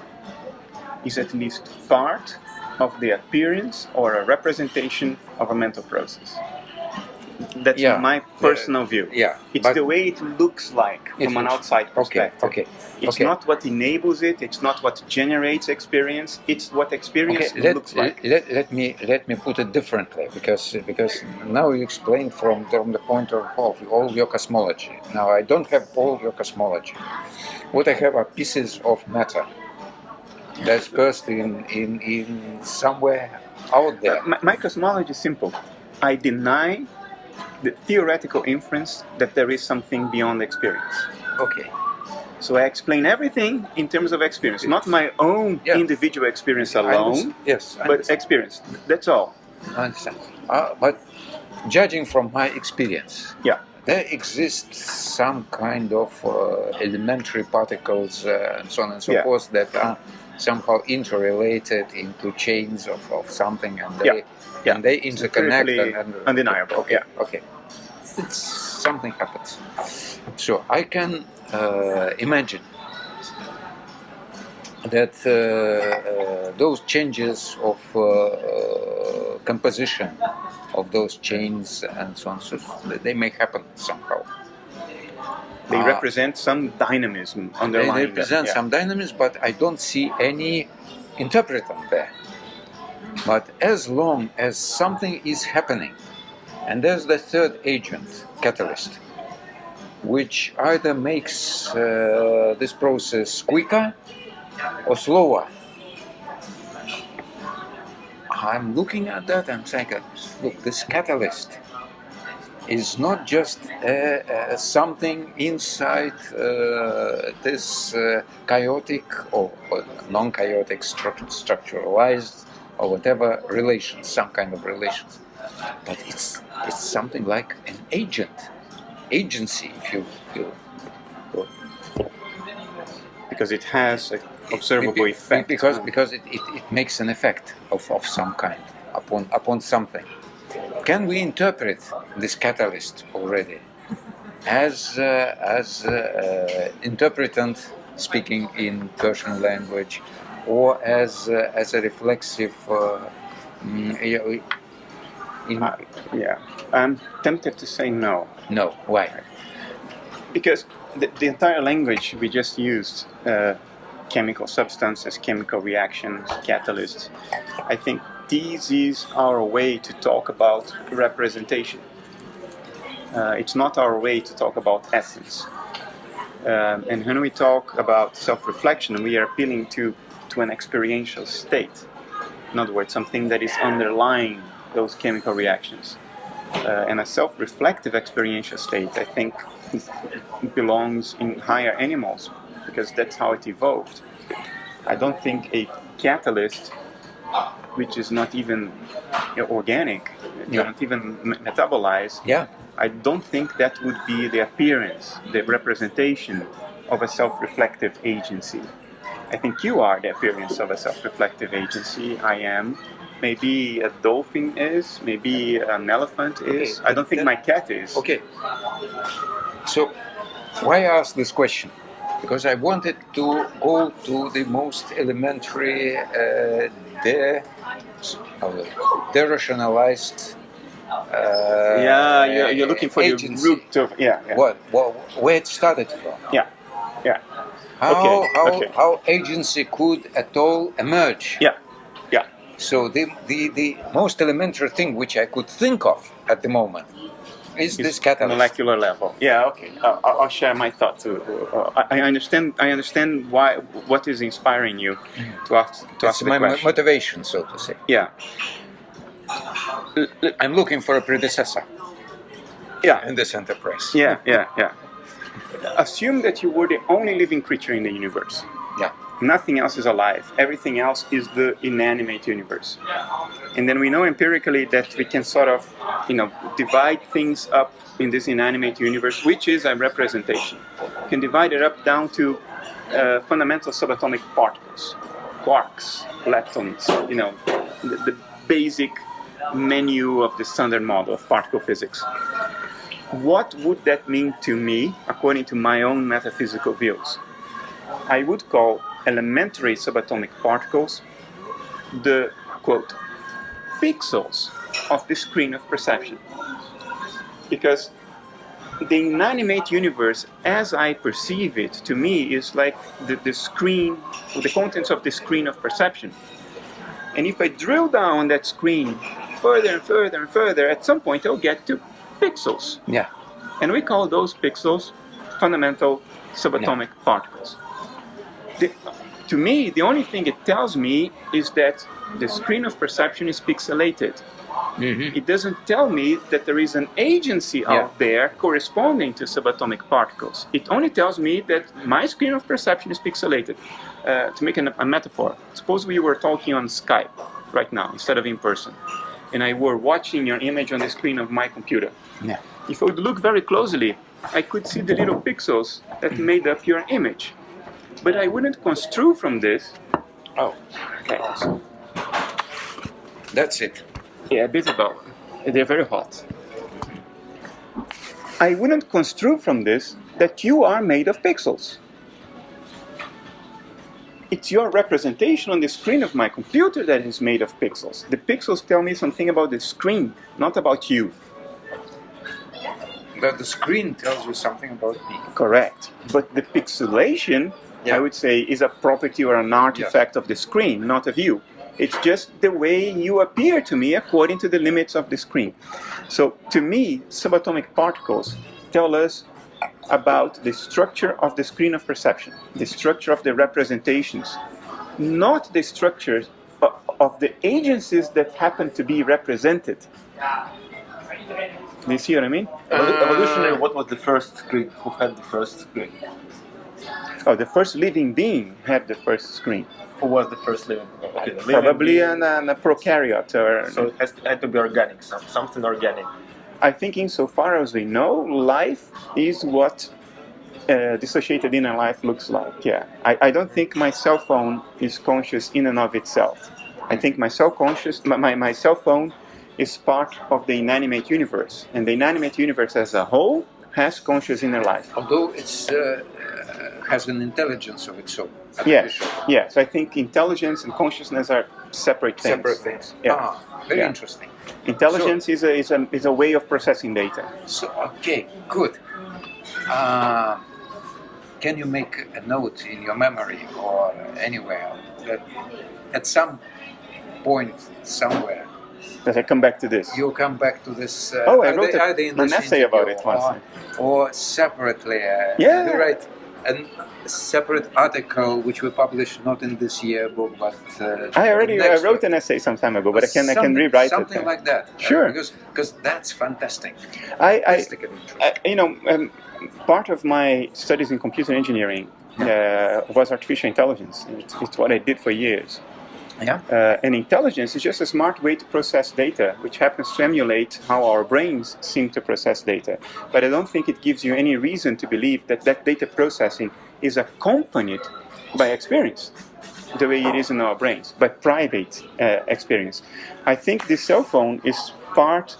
is at least part of the appearance or a representation of a mental process. That's my personal view. It's the way it looks like from an outside perspective. It's not what enables it. It's not what generates experience. It's what experience looks like. Let me put it differently, because now you explained from the point of all your cosmology. Now I don't have all your cosmology. What I have are pieces of matter that's burst in somewhere out there. My cosmology is simple. I deny the theoretical inference that there is something beyond experience. Okay. So I explain everything in terms of experience, not my own individual experience alone, but experience. That's all. I understand. But judging from my experience, there exists some kind of elementary particles and so on and so forth that are somehow interrelated into chains of something, and they interconnect. And undeniable. Okay. It's something happens. So I can imagine that those changes of composition of those chains and so on, so they may happen somehow. They represent some dynamism underlying. They represent some dynamism, but I don't see any interpretant there. But as long as something is happening, and there's the third agent, catalyst, which either makes this process quicker or slower, I'm looking at that and saying, look, this catalyst is not just something inside this chaotic or non-chaotic structuralized or whatever relations, some kind of relations, but it's something like an agency, if you will. Because it has an observable effect. Because it makes an effect of some kind upon something. Can we interpret this catalyst already as interpretant speaking in Persian language, or as a reflexive? I'm tempted to say no. No, why? Because the entire language we just used, chemical substances, chemical reactions, catalysts, I think this is our way to talk about representation. It's not our way to talk about essence. And when we talk about self-reflection, we are appealing to an experiential state. In other words, something that is underlying those chemical reactions. And a self-reflective experiential state, I think, belongs in higher animals, because that's how it evolved. I don't think a catalyst, which is not even organic, not even metabolize, I don't think that would be the appearance, the representation of a self-reflective agency. I think you are the appearance of a self-reflective agency. I am. Maybe a dolphin is. Maybe an elephant is. I don't think my cat is. Okay. So, why I ask this question? Because I wanted to go to the most elementary, derationalized. You're looking for agency. the root of where it started from. How agency could at all emerge. So the most elementary thing which I could think of at the moment is this catalyst. Molecular level. I'll share my thoughts. I understand what is inspiring you to ask the question. Motivation, so to say. I'm looking for a predecessor. In this enterprise. Assume that you were the only living creature in the universe. Nothing else is alive. Everything else is the inanimate universe. And then we know empirically that we can sort of, divide things up in this inanimate universe, which is a representation. We can divide it up down to fundamental subatomic particles, quarks, leptons, the basic menu of the standard model of particle physics. What would that mean to me, according to my own metaphysical views? I would call elementary subatomic particles the, quote, pixels of the screen of perception. Because the inanimate universe, as I perceive it, to me is like the screen, the contents of the screen of perception. And if I drill down that screen further and further and further, at some point I'll get to pixels. And we call those pixels fundamental subatomic particles. To me, the only thing it tells me is that the screen of perception is pixelated. It doesn't tell me that there is an agency out there corresponding to subatomic particles. It only tells me that my screen of perception is pixelated. To make a metaphor, suppose we were talking on Skype right now instead of in person, and I were watching your image on the screen of my computer. If I would look very closely, I could see the little pixels that made up your image. But I wouldn't construe from this. That's it. A bit about. They're very hot. I wouldn't construe from this that you are made of pixels. It's your representation on the screen of my computer that is made of pixels. The pixels tell me something about the screen, not about you. But the screen tells you something about me. Correct. But the pixelation, I would say, is a property or an artifact of the screen, not of you. It's just the way you appear to me according to the limits of the screen. So to me, subatomic particles tell us about the structure of the screen of perception, the structure of the representations, not the structure of the agencies that happen to be represented. Do you see what I mean? Evolutionary, what was the first screen? Who had the first screen? The first living being had the first screen. Who was the first living? Probably a prokaryote. So it had to be organic, something organic. I think insofar as we know, life is what dissociated inner life looks like. I don't think my cell phone is conscious in and of itself. I think my cell phone is part of the inanimate universe. And the inanimate universe as a whole has conscious inner life. Although it's has an intelligence of its own. Yes. I think intelligence and consciousness are separate things. Very interesting. Intelligence is a way of processing data. So okay, good. can you make a note in your memory or anywhere that at some point somewhere Does I come back to this? you come back to this? I wrote either in an this essay about interview it once. or separately. Yeah. You write a separate article which we published not in this yearbook, but I next wrote one. an essay some time ago, but I can rewrite something it. like that. Sure. Because that's fantastic. I part of my studies in computer engineering was artificial intelligence. It's what I did for years. Yeah. And intelligence is just a smart way to process data, which happens to emulate how our brains seem to process data. But I don't think it gives you any reason to believe that that data processing is accompanied by experience, the way it is in our brains, by private experience. I think the cell phone is part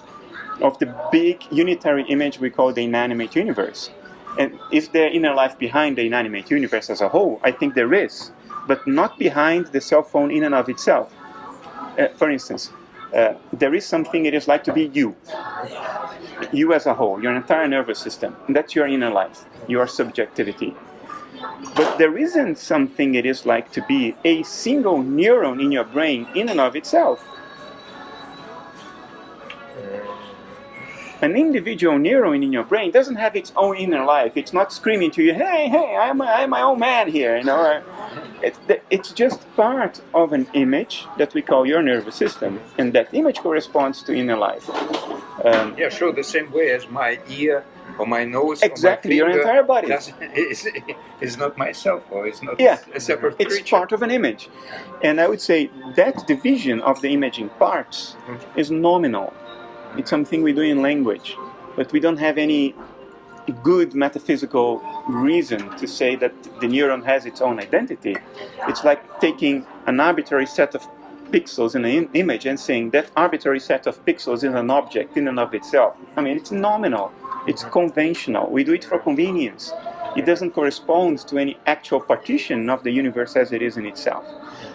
of the big unitary image we call the inanimate universe. And is there inner life behind the inanimate universe as a whole? I think there is, but not behind the cell phone in and of itself. For instance, there is something it is like to be you as a whole, your entire nervous system. That's your inner life, your subjectivity. But there isn't something it is like to be a single neuron in your brain in and of itself. An individual neuron in your brain doesn't have its own inner life. It's not screaming to you, hey, I'm my own man here. You know, it's just part of an image that we call your nervous system, and that image corresponds to inner life. Yeah, sure. The same way as my ear or my nose. Exactly, or my your entire body is not myself, or it's not a separate it's creature. part of an image. And I would say that division of the image in parts is nominal. It's something we do in language, but we don't have any good metaphysical reason to say that the neuron has its own identity. It's like taking an arbitrary set of pixels in an image and saying that arbitrary set of pixels is an object in and of itself. I mean, it's nominal, it's conventional. We do it for convenience. It doesn't correspond to any actual partition of the universe as it is in itself.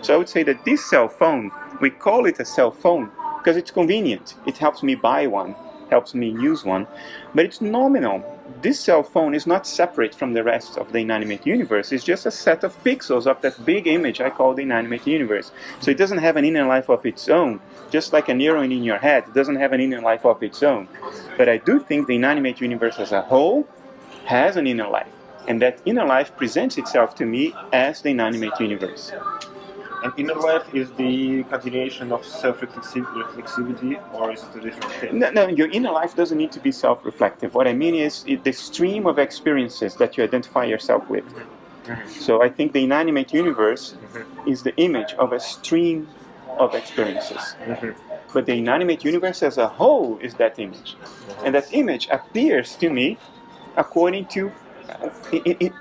So I would say that this cell phone, we call it a cell phone because it's convenient. It helps me buy one, helps me use one, but it's nominal. This cell phone is not separate from the rest of the inanimate universe. It's just a set of pixels of that big image I call the inanimate universe. So it doesn't have an inner life of its own, just like a neuron in your head. It doesn't have an inner life of its own. But I do think the inanimate universe as a whole has an inner life, and that inner life presents itself to me as the inanimate universe. And inner life is the continuation of self-reflexivity, or is it a different thing? No, your inner life doesn't need to be self-reflective. What I mean is the stream of experiences that you identify yourself with. So I think the inanimate universe is the image of a stream of experiences. But the inanimate universe as a whole is that image. And that image appears to me according to, it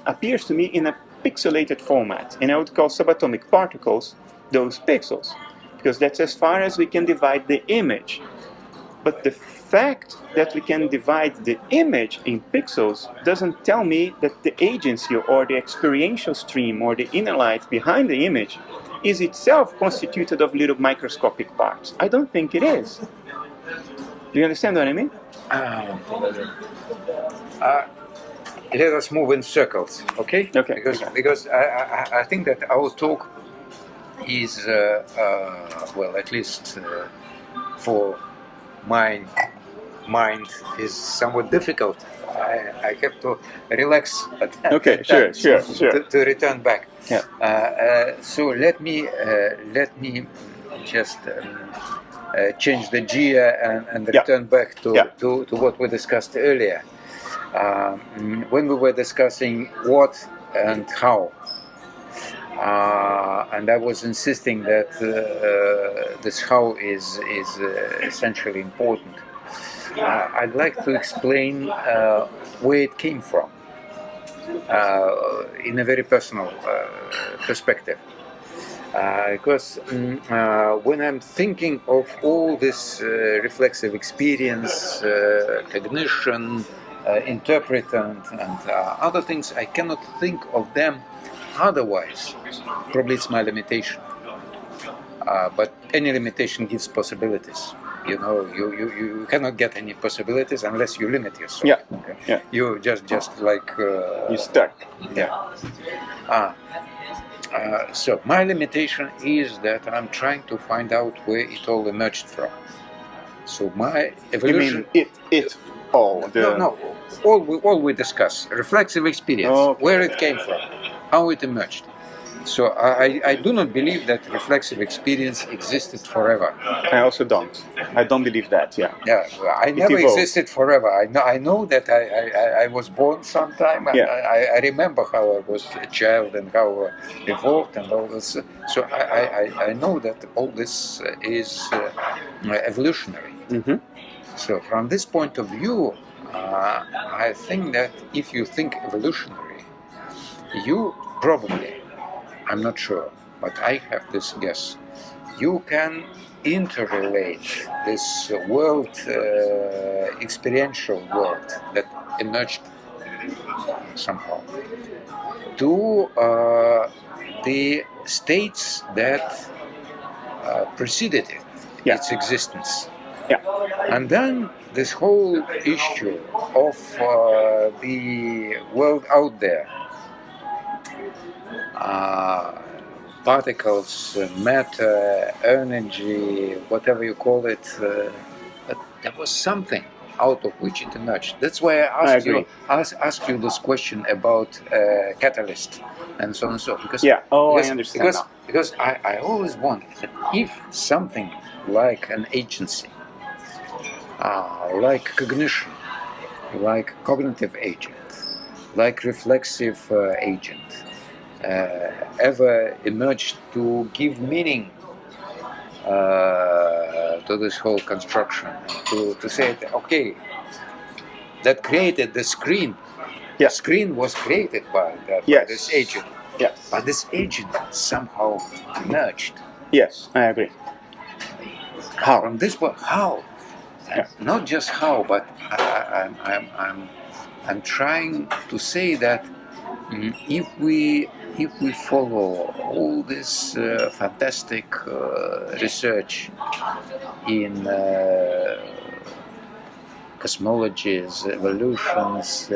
appears to me in a pixelated format, and I would call subatomic particles those pixels, because that's as far as we can divide the image. But the fact that we can divide the image in pixels doesn't tell me that the agency or the experiential stream or the inner life behind the image is itself constituted of little microscopic parts. I don't think it is. Do you understand what I mean? Let us move in circles, okay? Okay. Because I think that our talk is, well, at least for my mind, is somewhat difficult. I have to relax at Okay, that sure. to return back. Yeah. So let me just change the gear and return back to what we discussed earlier. When we were discussing what and how, and I was insisting that this how is essentially important. I'd like to explain where it came from in a very personal perspective. Because when I'm thinking of all this reflexive experience, cognition, interpretant, and other things, I cannot think of them otherwise. Probably it's my limitation. But any limitation gives possibilities. You know, you cannot get any possibilities unless you limit yourself. Yeah. Okay? Yeah. You just like You're stuck. So my limitation is that I'm trying to find out where it all emerged from. So my evolution. You mean it all? No. All we discuss, reflexive experience, where it came from, how it emerged. So I do not believe that reflexive experience existed forever. I also don't. I don't believe that. Yeah. Yeah, I never evolved. existed forever. I know that I was born sometime, and I remember how I was a child and how I evolved and all this. So I know that all this is evolutionary. Mm-hmm. So from this point of view, I think that if you think evolutionary, you probably, I'm not sure, but I have this guess, you can interrelate this world, experiential world that emerged somehow, to the states that preceded it, its existence. Yeah. And then this whole issue of the world out there, particles, matter, energy, whatever you call it, but there was something out of which it emerged. That's why I asked you this question about catalyst and so on and so on. Because, I understand now. Because I always wondered that if something like an agency, like cognition, like cognitive agent, like reflexive agent, ever emerged to give meaning to this whole construction, to say that, okay, that created the screen. The screen was created by this agent. Yes. But this agent somehow emerged. Yes, I agree. How? From this point, how? Yeah. Not just how, but I'm trying to say that if we follow all this fantastic research in cosmologies, evolutions,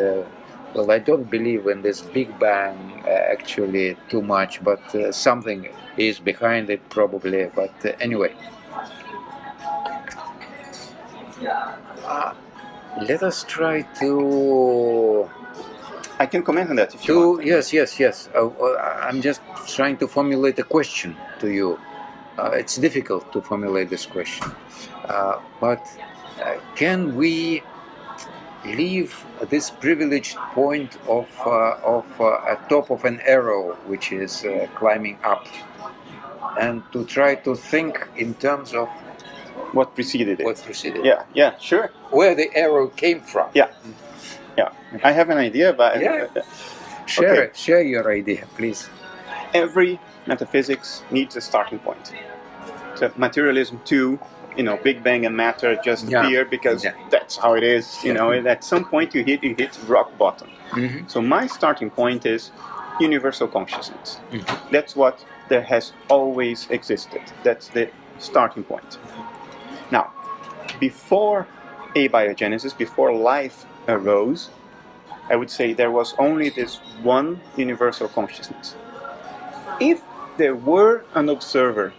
well, I don't believe in this Big Bang actually too much, but something is behind it probably. But anyway, let us try to. I can comment on that if you want. Yes. I'm just trying to formulate a question to you. It's difficult to formulate this question, but can we leave this privileged point of a top of an arrow which is climbing up, and to try to think in terms of what preceded it? What preceded? Yeah, sure. Where the arrow came from? Yeah. I have an idea, but share your idea, please. Every metaphysics needs a starting point. So materialism too, Big Bang and matter just appear because that's how it is. At some point you hit rock bottom. Mm-hmm. So my starting point is universal consciousness. Mm-hmm. That's what there has always existed. That's the starting point. Now, before abiogenesis, before life arose, I would say there was only this one universal consciousness. If there were an observer,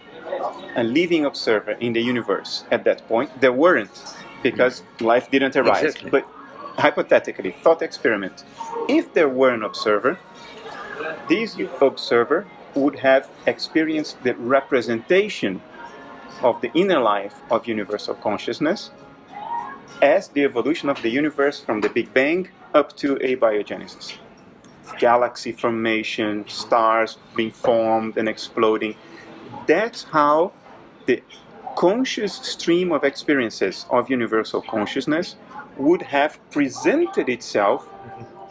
a living observer in the universe at that point, there weren't, because life didn't arise. Exactly. But hypothetically, thought experiment, if there were an observer, this observer would have experienced the representation of the inner life of universal consciousness as the evolution of the universe from the Big Bang up to abiogenesis. Galaxy formation, stars being formed and exploding. That's how the conscious stream of experiences of universal consciousness would have presented itself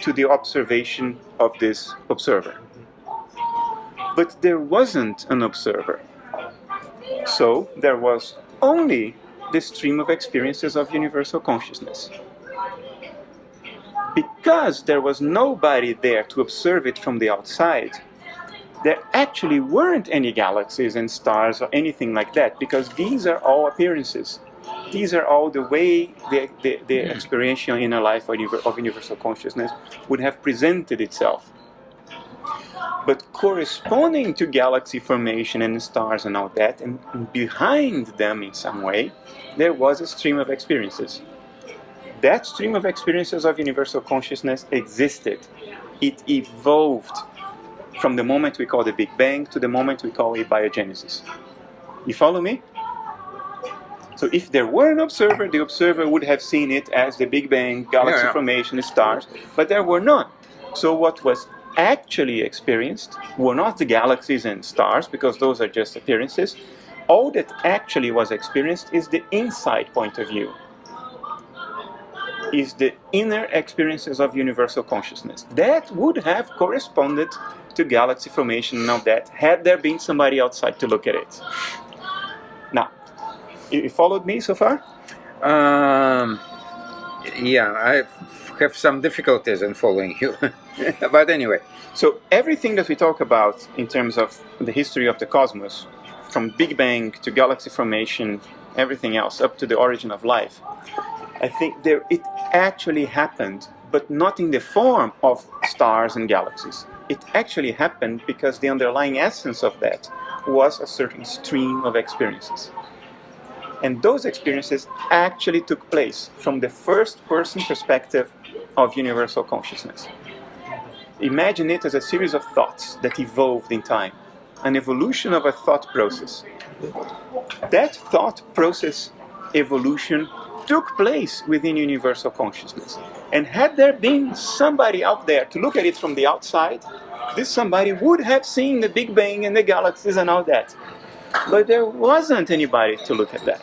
to the observation of this observer. But there wasn't an observer. So there was only the stream of experiences of universal consciousness. Because there was nobody there to observe it from the outside, there actually weren't any galaxies and stars or anything like that, because these are all appearances. these are all the way the experiential inner life of universal consciousness would have presented itself. But corresponding to galaxy formation and stars and all that, and behind them in some way, there was a stream of experiences. That stream of experiences of universal consciousness existed. It evolved from the moment we call the Big Bang to the moment we call abiogenesis. You follow me? So if there were an observer, the observer would have seen it as the Big Bang, galaxy formation, stars, but there were none. So what was actually experienced were not the galaxies and stars, because those are just appearances. All that actually was experienced is the inside point of view, is the inner experiences of universal consciousness. That would have corresponded to galaxy formation and all that, had there been somebody outside to look at it. Now, you followed me so far? Yeah, I have some difficulties in following you. But anyway. So everything that we talk about in terms of the history of the cosmos, from Big Bang to galaxy formation, everything else, up to the origin of life, I think it actually happened, but not in the form of stars and galaxies. It actually happened because the underlying essence of that was a certain stream of experiences. And those experiences actually took place from the first-person perspective of universal consciousness. Imagine it as a series of thoughts that evolved in time, an evolution of a thought process. That thought process evolution took place within universal consciousness. And had there been somebody out there to look at it from the outside, this somebody would have seen the Big Bang and the galaxies and all that. But there wasn't anybody to look at that.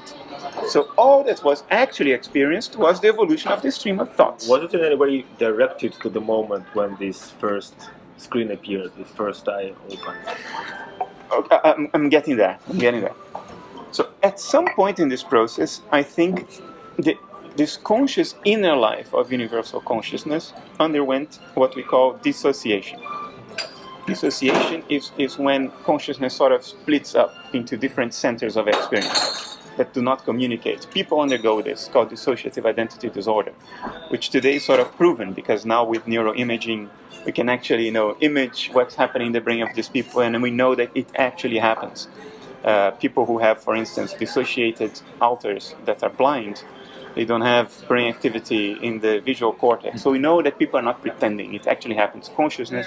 So all that was actually experienced was the evolution of the stream of thoughts. Was it in any way directed to the moment when this first screen appeared, the first eye opened? Okay, I'm getting there. So at some point in this process, I think this conscious inner life of universal consciousness underwent what we call dissociation. Dissociation is when consciousness sort of splits up into different centers of experience that do not communicate. People undergo this, called dissociative identity disorder, which today is sort of proven, because now with neuroimaging, we can actually image what's happening in the brain of these people, and we know that it actually happens. People who have, for instance, dissociated alters that are blind, they don't have brain activity in the visual cortex. So we know that people are not pretending, it actually happens. Consciousness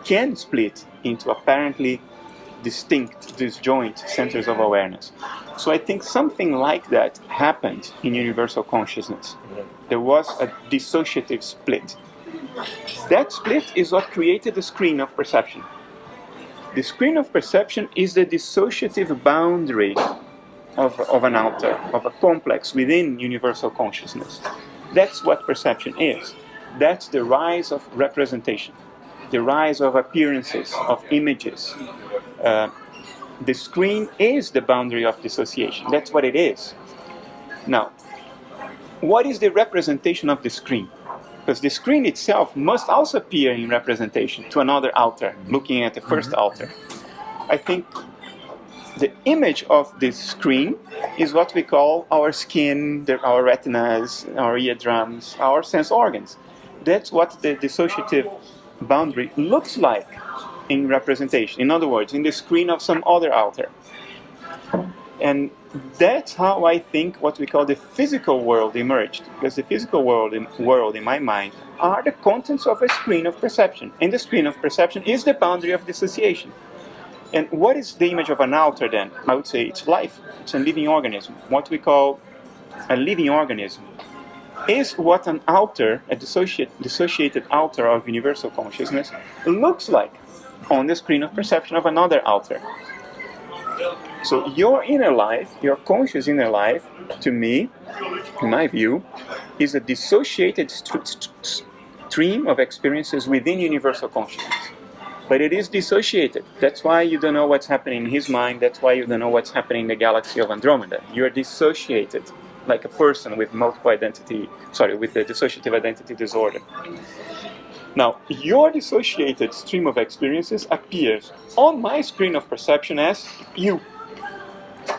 can split into apparently distinct, disjoint centers of awareness. So I think something like that happened in universal consciousness. There was a dissociative split. That split is what created the screen of perception. The screen of perception is the dissociative boundary of an outer, of a complex within universal consciousness. That's what perception is. That's the rise of representation, the rise of appearances, of images. The screen is the boundary of dissociation. That's what it is. Now, what is the representation of the screen? Because the screen itself must also appear in representation to another outer, looking at the first outer. I think the image of this screen is what we call our skin, our retinas, our eardrums, our sense organs. That's what the dissociative boundary looks like in representation. In other words, in the screen of some other outer. And that's how I think what we call the physical world emerged. Because the physical world in my mind are the contents of a screen of perception. And the screen of perception is the boundary of dissociation. And what is the image of an outer then? I would say it's life. It's a living organism. What we call a living organism is what an outer, a dissociated outer of universal consciousness looks like on the screen of perception of another outer. So your inner life, your conscious inner life, to me, in my view, is a dissociated stream of experiences within universal consciousness. But it is dissociated. That's why you don't know what's happening in his mind. That's why you don't know what's happening in the galaxy of Andromeda. You are dissociated, like a person with with the dissociative identity disorder. Now, your dissociated stream of experiences appears on my screen of perception as you.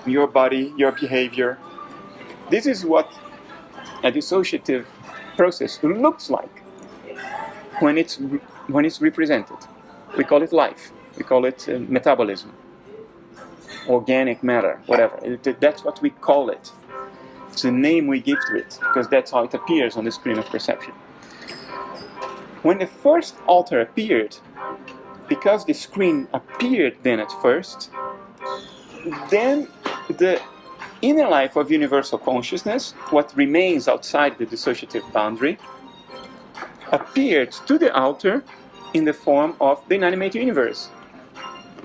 Your body, your behavior, This is what a dissociative process looks like when it's represented. We call it life. We call it metabolism, organic matter, whatever. That's what we call it. It's a name we give to it because that's how it appears on the screen of perception. When the first alter appeared, because the screen appeared then at first, then the inner life of universal consciousness, what remains outside the dissociative boundary, appeared to the alter in the form of the inanimate universe.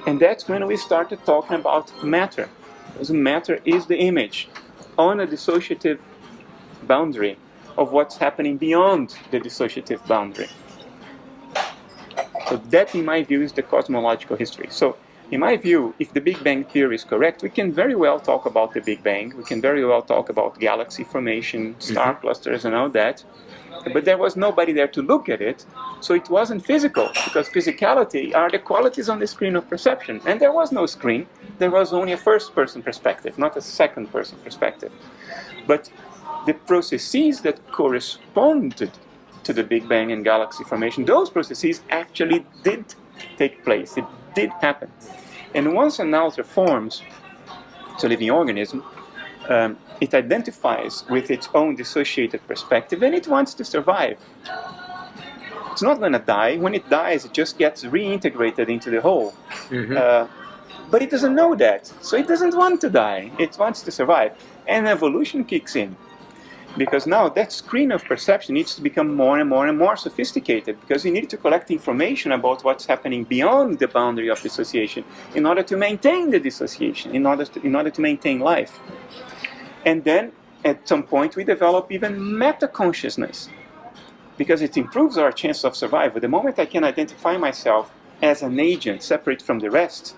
And that's when we started talking about matter. Because matter is the image on a dissociative boundary of what's happening beyond the dissociative boundary. So that, in my view, is the cosmological history. So, in my view, if the Big Bang theory is correct, we can very well talk about the Big Bang. We can very well talk about galaxy formation, star clusters, and all that. But there was nobody there to look at it, so it wasn't physical, because physicality are the qualities on the screen of perception. And there was no screen. There was only a first-person perspective, not a second-person perspective. But the processes that corresponded to the Big Bang and galaxy formation, those processes actually did take place. It did happen. And once an alter forms, it's a living organism, it identifies with its own dissociated perspective and it wants to survive. It's not going to die. When it dies, it just gets reintegrated into the whole. But it doesn't know that. So it doesn't want to die. It wants to survive. And evolution kicks in. Because now that screen of perception needs to become more and more and more sophisticated, because you need to collect information about what's happening beyond the boundary of dissociation in order to maintain the dissociation, in order to maintain life. And then at some point we develop even meta-consciousness, because it improves our chance of survival. The moment I can identify myself as an agent separate from the rest,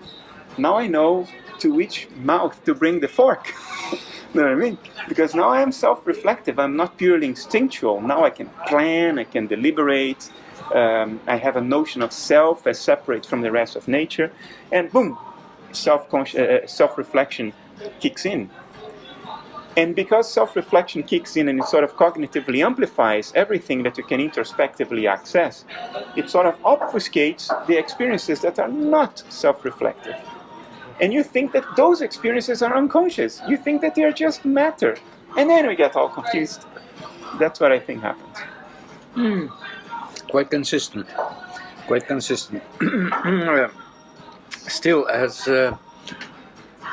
now I know to which mouth to bring the fork. You know what I mean? Because now I am self-reflective. I'm not purely instinctual. Now I can plan, I can deliberate. I have a notion of self as separate from the rest of nature. And boom, self-reflection kicks in. And because self-reflection kicks in and it sort of cognitively amplifies everything that you can introspectively access, it sort of obfuscates the experiences that are not self-reflective. And you think that those experiences are unconscious. You think that they are just matter. And then we get all confused. That's what I think happens. Quite consistent. Quite consistent. Still, as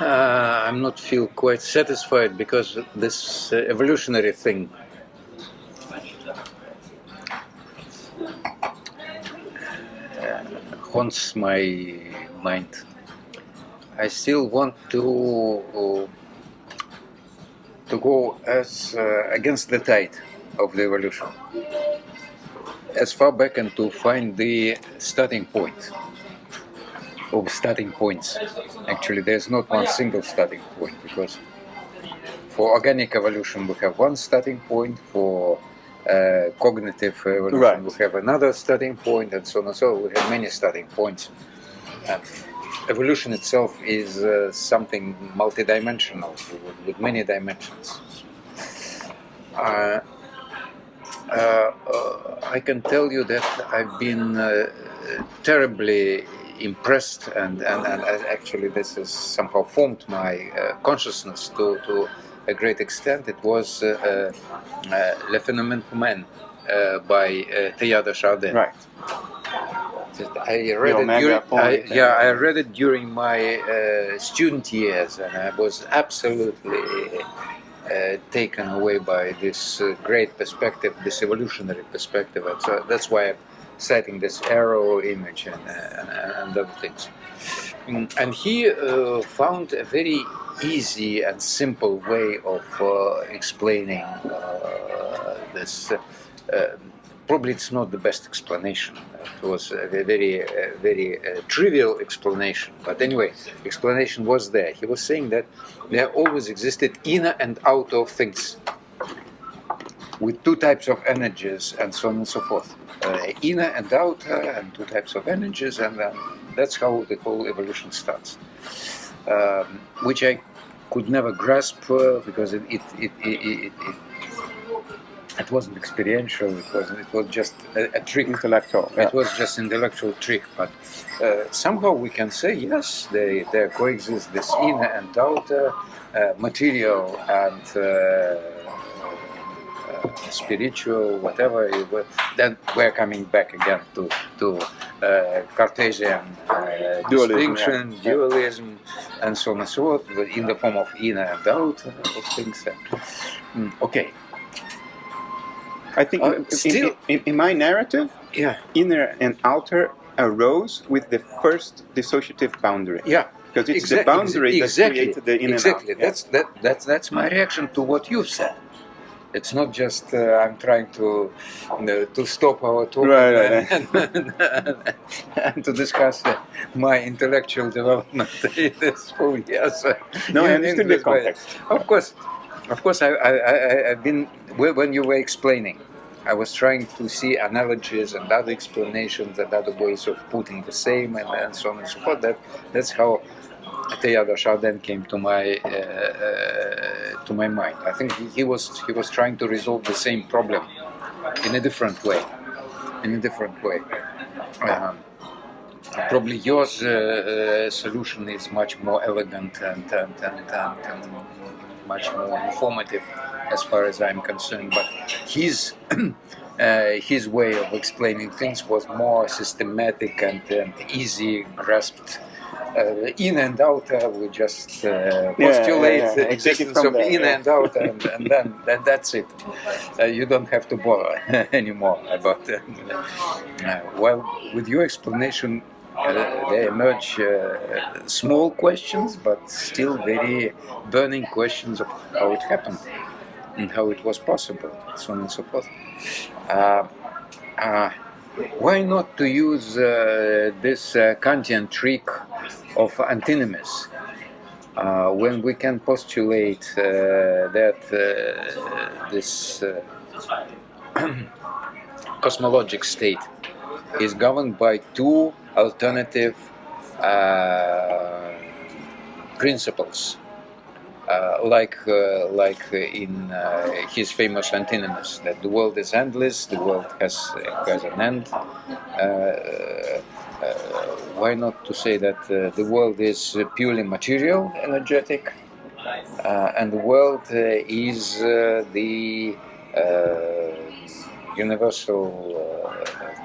I'm not feel quite satisfied, because this evolutionary thing haunts my mind. I still want to go as against the tide of the evolution, as far back and to find the starting point, or starting points. Actually, there's not one single starting point, because for organic evolution we have one starting point, for cognitive evolution we have another starting point, and so on and so on. We have many starting points. Evolution itself is something multidimensional with many dimensions. I can tell you that I've been terribly impressed, and actually this has somehow formed my consciousness to a great extent. It was Le Phénomène Humain by Teilhard de Chardin. Right. I read it during my student years, and I was absolutely taken away by this great perspective, this evolutionary perspective. And so that's why I'm citing this arrow image and other things. And he found a very easy and simple way of explaining this. Probably it's not the best explanation. It was a very trivial explanation. But anyway, explanation was there. He was saying that there always existed inner and outer things, with two types of energies and so on and so forth. Inner and outer, and two types of energies, and that's how the whole evolution starts. Which I could never grasp because it wasn't experiential. It was just a trick. Intellectual. It was just intellectual trick. But somehow we can say yes, they coexist. This inner and outer, material and spiritual, whatever. Then we're coming back again to Cartesian distinction, dualism, and so on and so forth, in the form of inner and outer of things. Okay. I think still, in my narrative, yeah, inner and outer arose with the first dissociative boundary. Yeah, because it's the boundary that created the inner and outer. Yeah. That's my reaction to what you've said. It's not just I'm trying to stop our talk and to discuss my intellectual development in this whole years. No, I understood the context. Of course, I've been when you were explaining, I was trying to see analogies and other explanations and other ways of putting the same and so on and so forth. That's how Teilhard de Chardin came to my mind. I think he was trying to resolve the same problem in a different way. Probably yours solution is much more elegant and much more informative, as far as I'm concerned. But his way of explaining things was more systematic and easy grasped. In and out, we just postulate the existence of in and out, and then that's it. You don't have to bother anymore about that. While with your explanation, they emerge small questions, but still very burning questions of how it happened and how it was possible, so on and so forth. Why not to use this Kantian trick of antinomies when we can postulate that this cosmologic state is governed by two alternative principles, like in his famous antinomies, that the world is endless, the world has an end. Why not to say that the world is purely material, energetic, and the world is the universal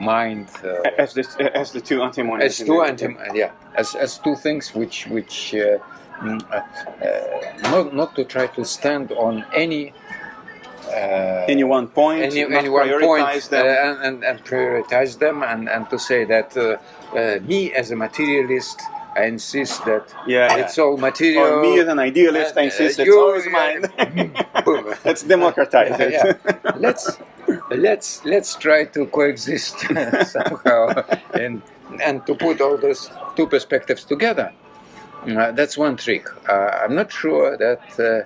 mind, as the two antinomies. As two things which not to try to stand on any one point, any one point, and prioritize them, and to say that me as a materialist, I insist that it's all material. Or me as an idealist, I insist it's always mine. Let's democratize it. Let's try to coexist somehow, and to put all those two perspectives together. That's one trick. I'm not sure that,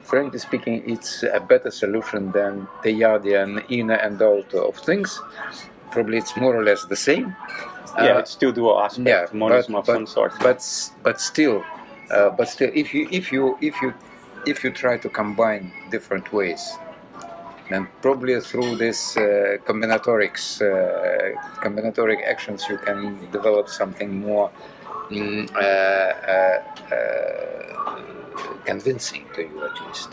frankly speaking, it's a better solution than Teilhardian inner and outer of things. Probably it's more or less the same. It's still dual aspect, monism of some sort. But still, if you try to combine different ways, then probably through this combinatoric actions, you can develop something more convincing to you, at least.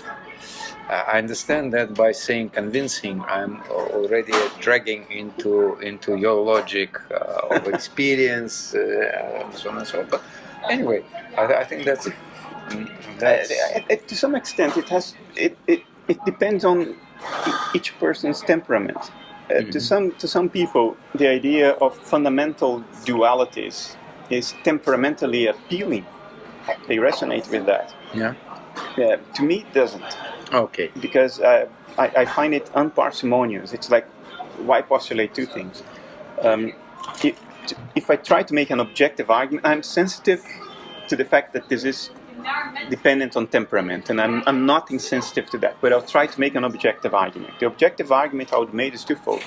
I understand that by saying convincing, I'm already dragging into your logic of experience, and so on and so on. But anyway, I think that's to some extent it depends on each person's temperament. To some people, the idea of fundamental dualities is temperamentally appealing. They resonate with that. Yeah. To me, it doesn't. Okay. Because I find it unparsimonious. It's like, why postulate two things? If I try to make an objective argument, I'm sensitive to the fact that this is dependent on temperament, and I'm not insensitive to that. But I'll try to make an objective argument. The objective argument I would make is twofold.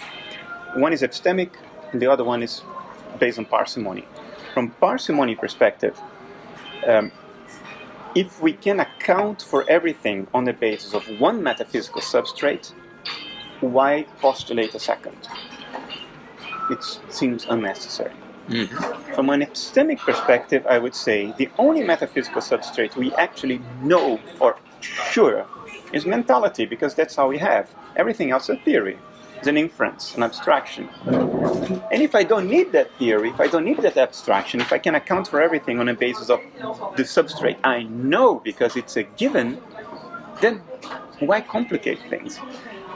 One is epistemic, and the other one is based on parsimony. From parsimony perspective, if we can account for everything on the basis of one metaphysical substrate, why postulate a second? It seems unnecessary. From an epistemic perspective, I would say the only metaphysical substrate we actually know for sure is mentality, because that's all we have. Everything else is a theory. It's an inference, an abstraction. And if I don't need that theory, if I don't need that abstraction, if I can account for everything on the basis of the substrate I know because it's a given, then why complicate things?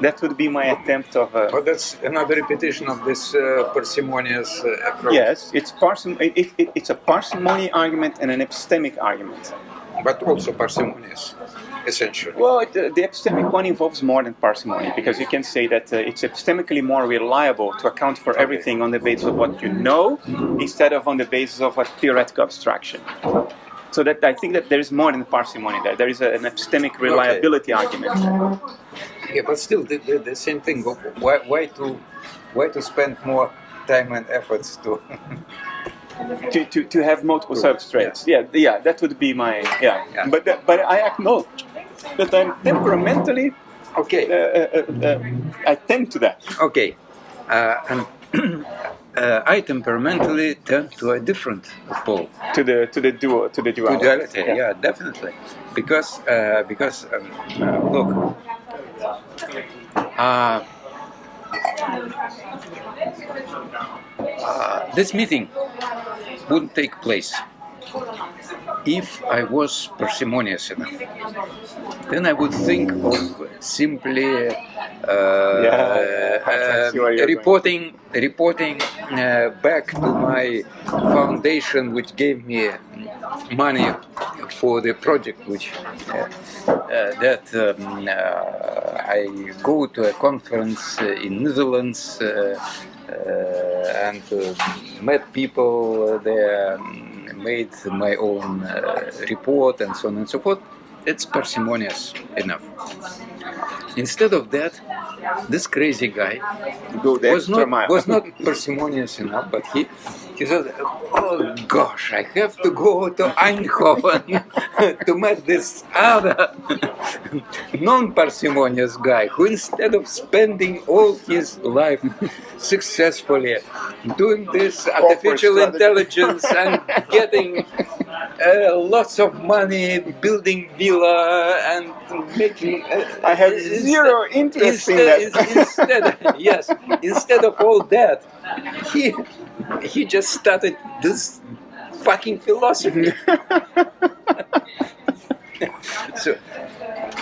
That would be my attempt of... But that's another repetition of this parsimonious approach. Yes, it's a parsimony argument and an epistemic argument. But also parsimonious, essentially. Well, the epistemic one involves more than parsimony, because you can say that it's epistemically more reliable to account for everything on the basis of what you know, instead of on the basis of a theoretical abstraction. So that I think that there is more than parsimony there. There is an epistemic reliability argument. Yeah, but still the same thing. Why to spend more time and efforts to to have multiple substrates? Yeah, that would be my But I acknowledge that I'm temperamentally I tend to that. Okay, and I temperamentally tend to a different pole. To the duality. To duality, yeah, definitely. Because look, this meeting wouldn't take place if I was parsimonious enough. Then I would think of simply reporting back to my foundation, which gave me money for the project, which I go to a conference in Netherlands and met people there, made my own report and so on and so forth. It's parsimonious enough. Instead of that, this crazy guy was not parsimonious enough, but he said, "Oh gosh, I have to go to Eindhoven to meet this other non-parsimonious guy who, instead of spending all his life successfully doing this artificial intelligence and getting lots of money, building villa and making... I have zero interest in that. Instead of all that, he just started this fucking philosophy. So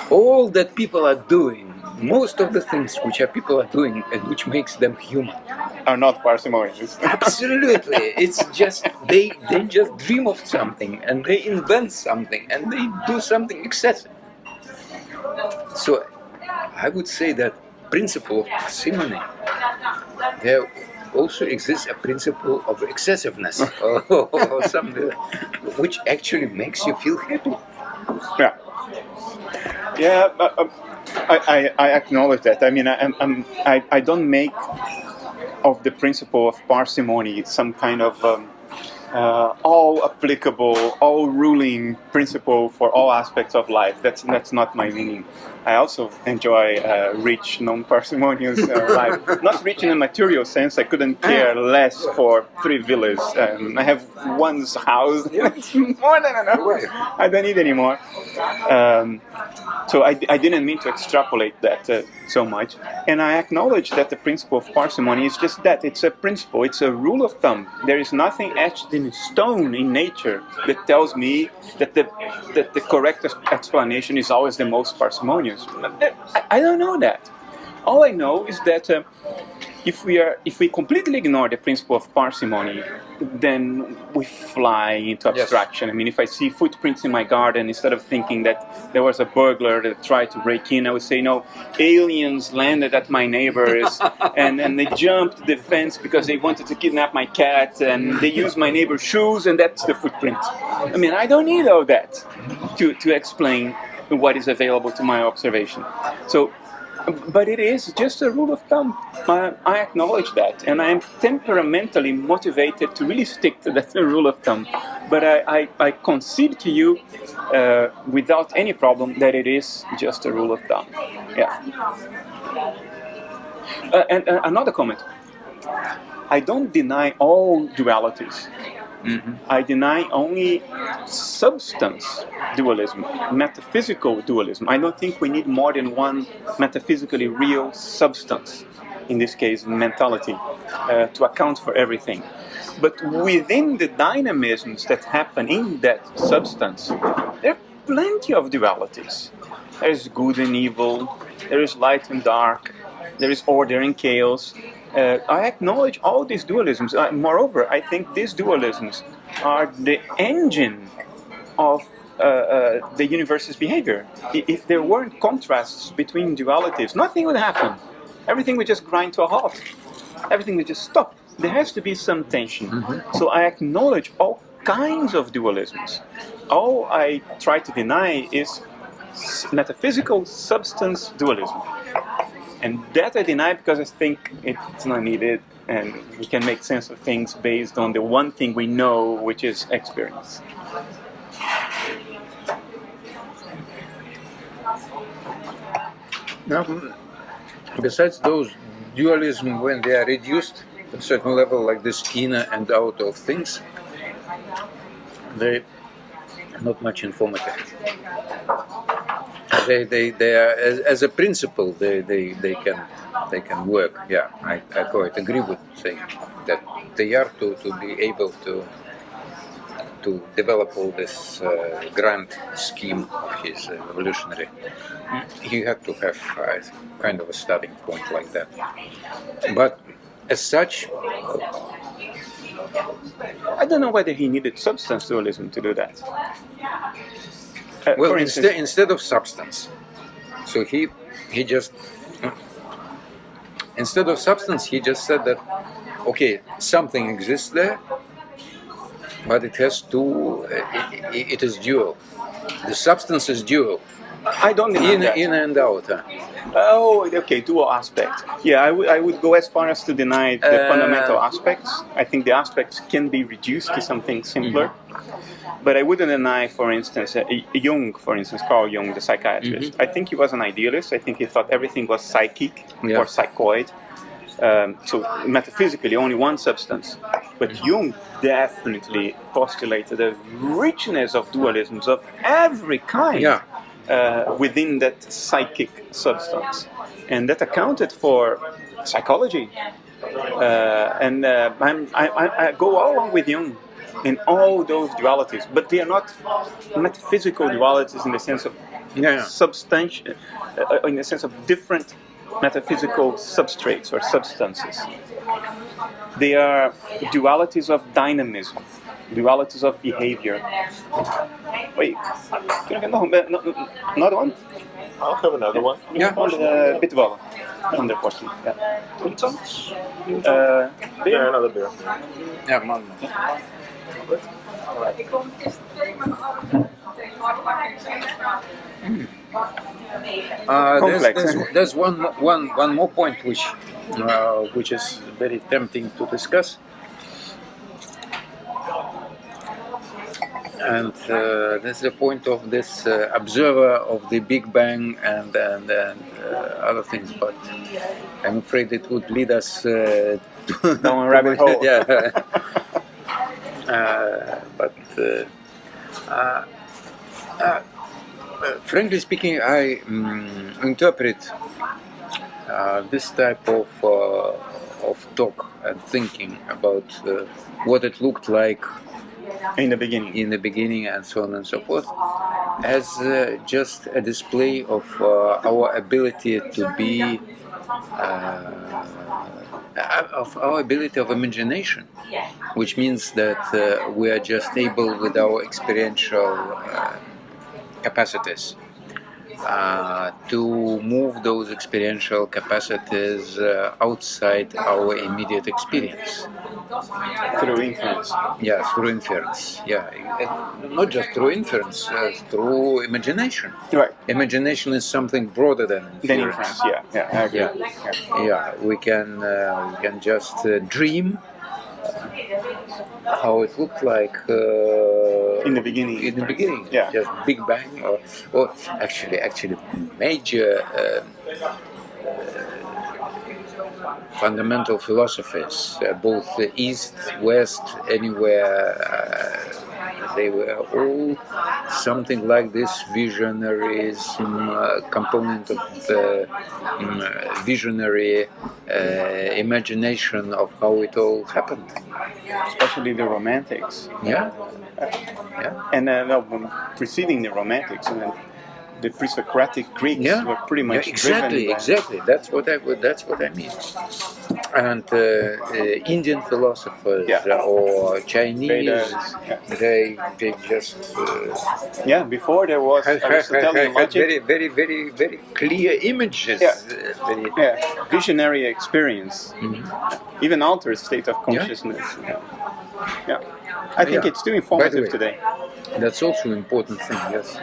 all that people are doing, most of the things which people are doing and which makes them human, are not parsimonious. Absolutely. It's just they just dream of something and they invent something and they do something excessive. So I would say that principle of parsimony, there also exists a principle of excessiveness or something which actually makes you feel happy. I acknowledge that. I mean, I don't make of the principle of parsimony some kind of all applicable, all ruling principle for all aspects of life. That's not my meaning. I also enjoy rich, non-parsimonious life. Not rich in a material sense. I couldn't care less for 3 villas. I have one house. It's more than enough. I don't need any more. So I didn't mean to extrapolate that so much. And I acknowledge that the principle of parsimony is just that. It's a principle. It's a rule of thumb. There is nothing etched in stone in nature that tells me that the correct explanation is always the most parsimonious. I don't know that. All I know is that if we completely ignore the principle of parsimony, then we fly into abstraction. Yes. I mean, if I see footprints in my garden, instead of thinking that there was a burglar that tried to break in, I would say, no, aliens landed at my neighbors and they jumped the fence because they wanted to kidnap my cat, and they used my neighbor's shoes, and that's the footprint. I mean, I don't need all that to explain what is available to my observation. So But it is just a rule of thumb. I acknowledge that, and I am temperamentally motivated to really stick to that rule of thumb. But I concede to you without any problem that it is just a rule of thumb. Yeah. And another comment. I don't deny all dualities. Mm-hmm. I deny only substance dualism, metaphysical dualism. I don't think we need more than one metaphysically real substance, in this case mentality, to account for everything. But within the dynamisms that happen in that substance, there are plenty of dualities. There is good and evil, there is light and dark, there is order and chaos. I acknowledge all these dualisms. Moreover, I think these dualisms are the engine of the universe's behavior. If there weren't contrasts between dualities, nothing would happen. Everything would just grind to a halt. Everything would just stop. There has to be some tension. Mm-hmm. So I acknowledge all kinds of dualisms. All I try to deny is metaphysical substance dualism. And that I deny because I think it's not needed, and we can make sense of things based on the one thing we know, which is experience. Now, besides those dualism, when they are reduced to a certain level, like this inner and out of things, they are not much informative. They are, as a principle, they can work. Yeah, I quite agree with saying that they are to be able to develop all this grand scheme of his evolutionary. He had to have kind of a starting point like that. But as such, I don't know whether he needed substance dualism to do that. Well, instead of substance, so he just instead of substance, he just said that okay, something exists there, but it has to. It is dual. The substance is dual. I don't deny that. In and out. Oh, okay, dual aspect. Yeah, I would go as far as to deny the fundamental aspects. I think the aspects can be reduced to something simpler. Mm-hmm. But I wouldn't deny, for instance, Jung, Carl Jung, the psychiatrist. Mm-hmm. I think he was an idealist. I think he thought everything was psychic or psychoid. So metaphysically, only one substance. But Jung definitely postulated a richness of dualisms of every kind. Yeah. Within that psychic substance, and that accounted for psychology. I go all along with Jung in all those dualities, but they are not metaphysical dualities in the sense of substantial, in the sense of different metaphysical substrates or substances. They are dualities of dynamism, dualities of behavior. Wait, can I get another one? I'll have another one. Yeah, bitterballen. Under portion. Yeah. Beer, another beer. Yeah, man. There's one more point which is very tempting to discuss, and that's the point of this observer of the Big Bang and other things. But I'm afraid it would lead us down a rabbit hole. Yeah. Frankly speaking, I interpret this type of talk and thinking about what it looked like in the beginning, and so on and so forth, as just a display of our ability to be, of our ability of imagination, which means that we are just able, with our experiential capacities, to move those experiential capacities outside our immediate experience. Through inference. Yeah, through inference. Yeah, and not just through inference, through imagination. Right. Imagination is something broader than inference. Then inference. Yeah, I agree. Yeah, we can just dream how it looked like In the beginning. In the beginning, Yeah. just Big Bang, or actually, major fundamental philosophies, both East, West, anywhere. They were all something like this visionarism, component of the visionary imagination of how it all happened. Especially the Romantics. Yeah. And preceding the Romantics, the pre-Socratic Greeks were pretty much exactly. That's what I mean. And Indian philosophers or Chinese, they just before there was Aristotelian logic, very clear images. Visionary experience, even altered state of consciousness. I think it's too informative today. That's also an important thing. Yes.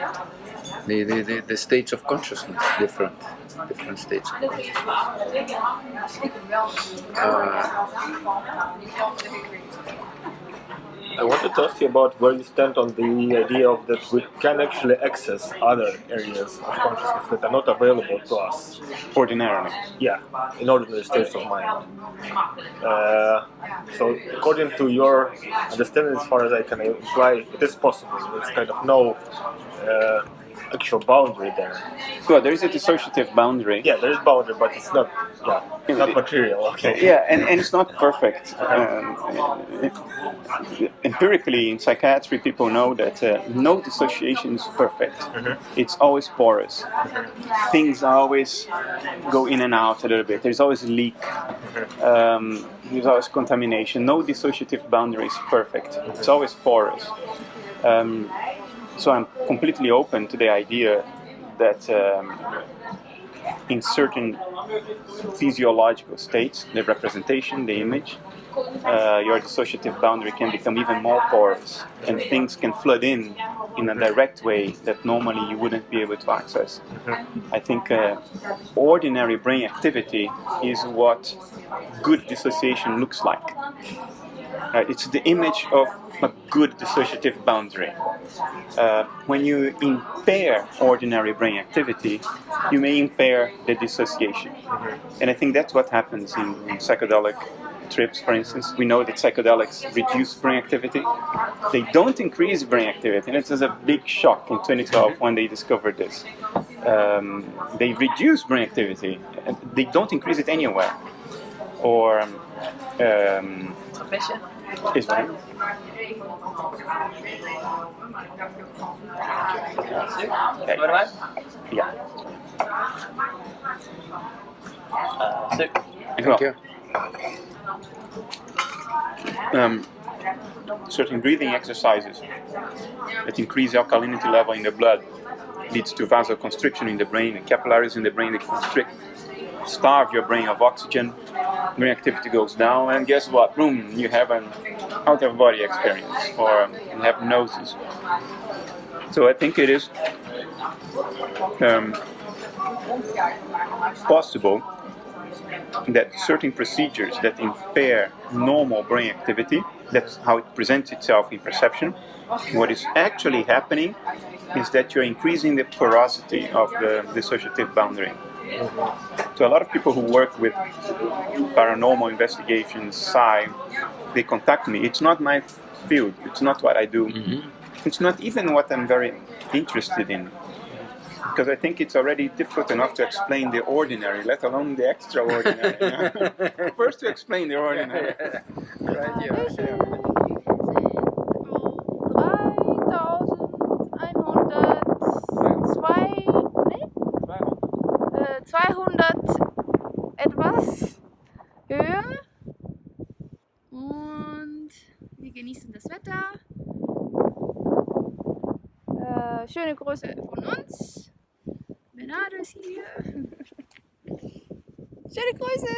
The states of consciousness, different states of consciousness. I wanted to ask you about where you stand on the idea of that we can actually access other areas of consciousness that are not available to us ordinarily. Yeah, in ordinary states of mind. So, according to your understanding, as far as I can imply, it is possible. There's kind of no actual boundary there. Well, there is a dissociative boundary. Yeah, there is boundary, but it's not. Not material. Okay. Yeah, and it's not perfect. Empirically, in psychiatry, people know that no dissociation is perfect. It's always porous. Things always go in and out a little bit. There's always a leak. There's always contamination. No dissociative boundary is perfect. It's always porous. So I'm completely open to the idea that in certain physiological states, the representation, the image, your dissociative boundary can become even more porous, and things can flood in a direct way that normally you wouldn't be able to access. I think ordinary brain activity is what good dissociation looks like. It's the image of a good dissociative boundary. When you impair ordinary brain activity, you may impair the dissociation. And I think that's what happens in psychedelic trips, for instance. We know that psychedelics reduce brain activity. They don't increase brain activity, and it was a big shock in 2012 when they discovered this. They reduce brain activity, and they don't increase it anywhere. Or is one. Yeah. Thank you. Certain breathing exercises that increase alkalinity level in the blood leads to vasoconstriction in the brain, and capillaries in the brain that constrict, starve your brain of oxygen, brain activity goes down, and guess what? Boom, you have an out-of-body experience, or hypnosis. So I think it is possible that certain procedures that impair normal brain activity, that's how it presents itself in perception, what is actually happening is that you're increasing the porosity of the dissociative boundary. So a lot of people who work with paranormal investigations, psi, they contact me. It's not my field. It's not what I do. It's not even what I'm very interested in. Because I think it's already difficult enough to explain the ordinary, let alone the extraordinary. First to explain the ordinary. Right, yeah. 200 etwas Höhe und wir genießen das Wetter. Schöne Grüße von uns. Bernardo ist hier. Schöne Grüße.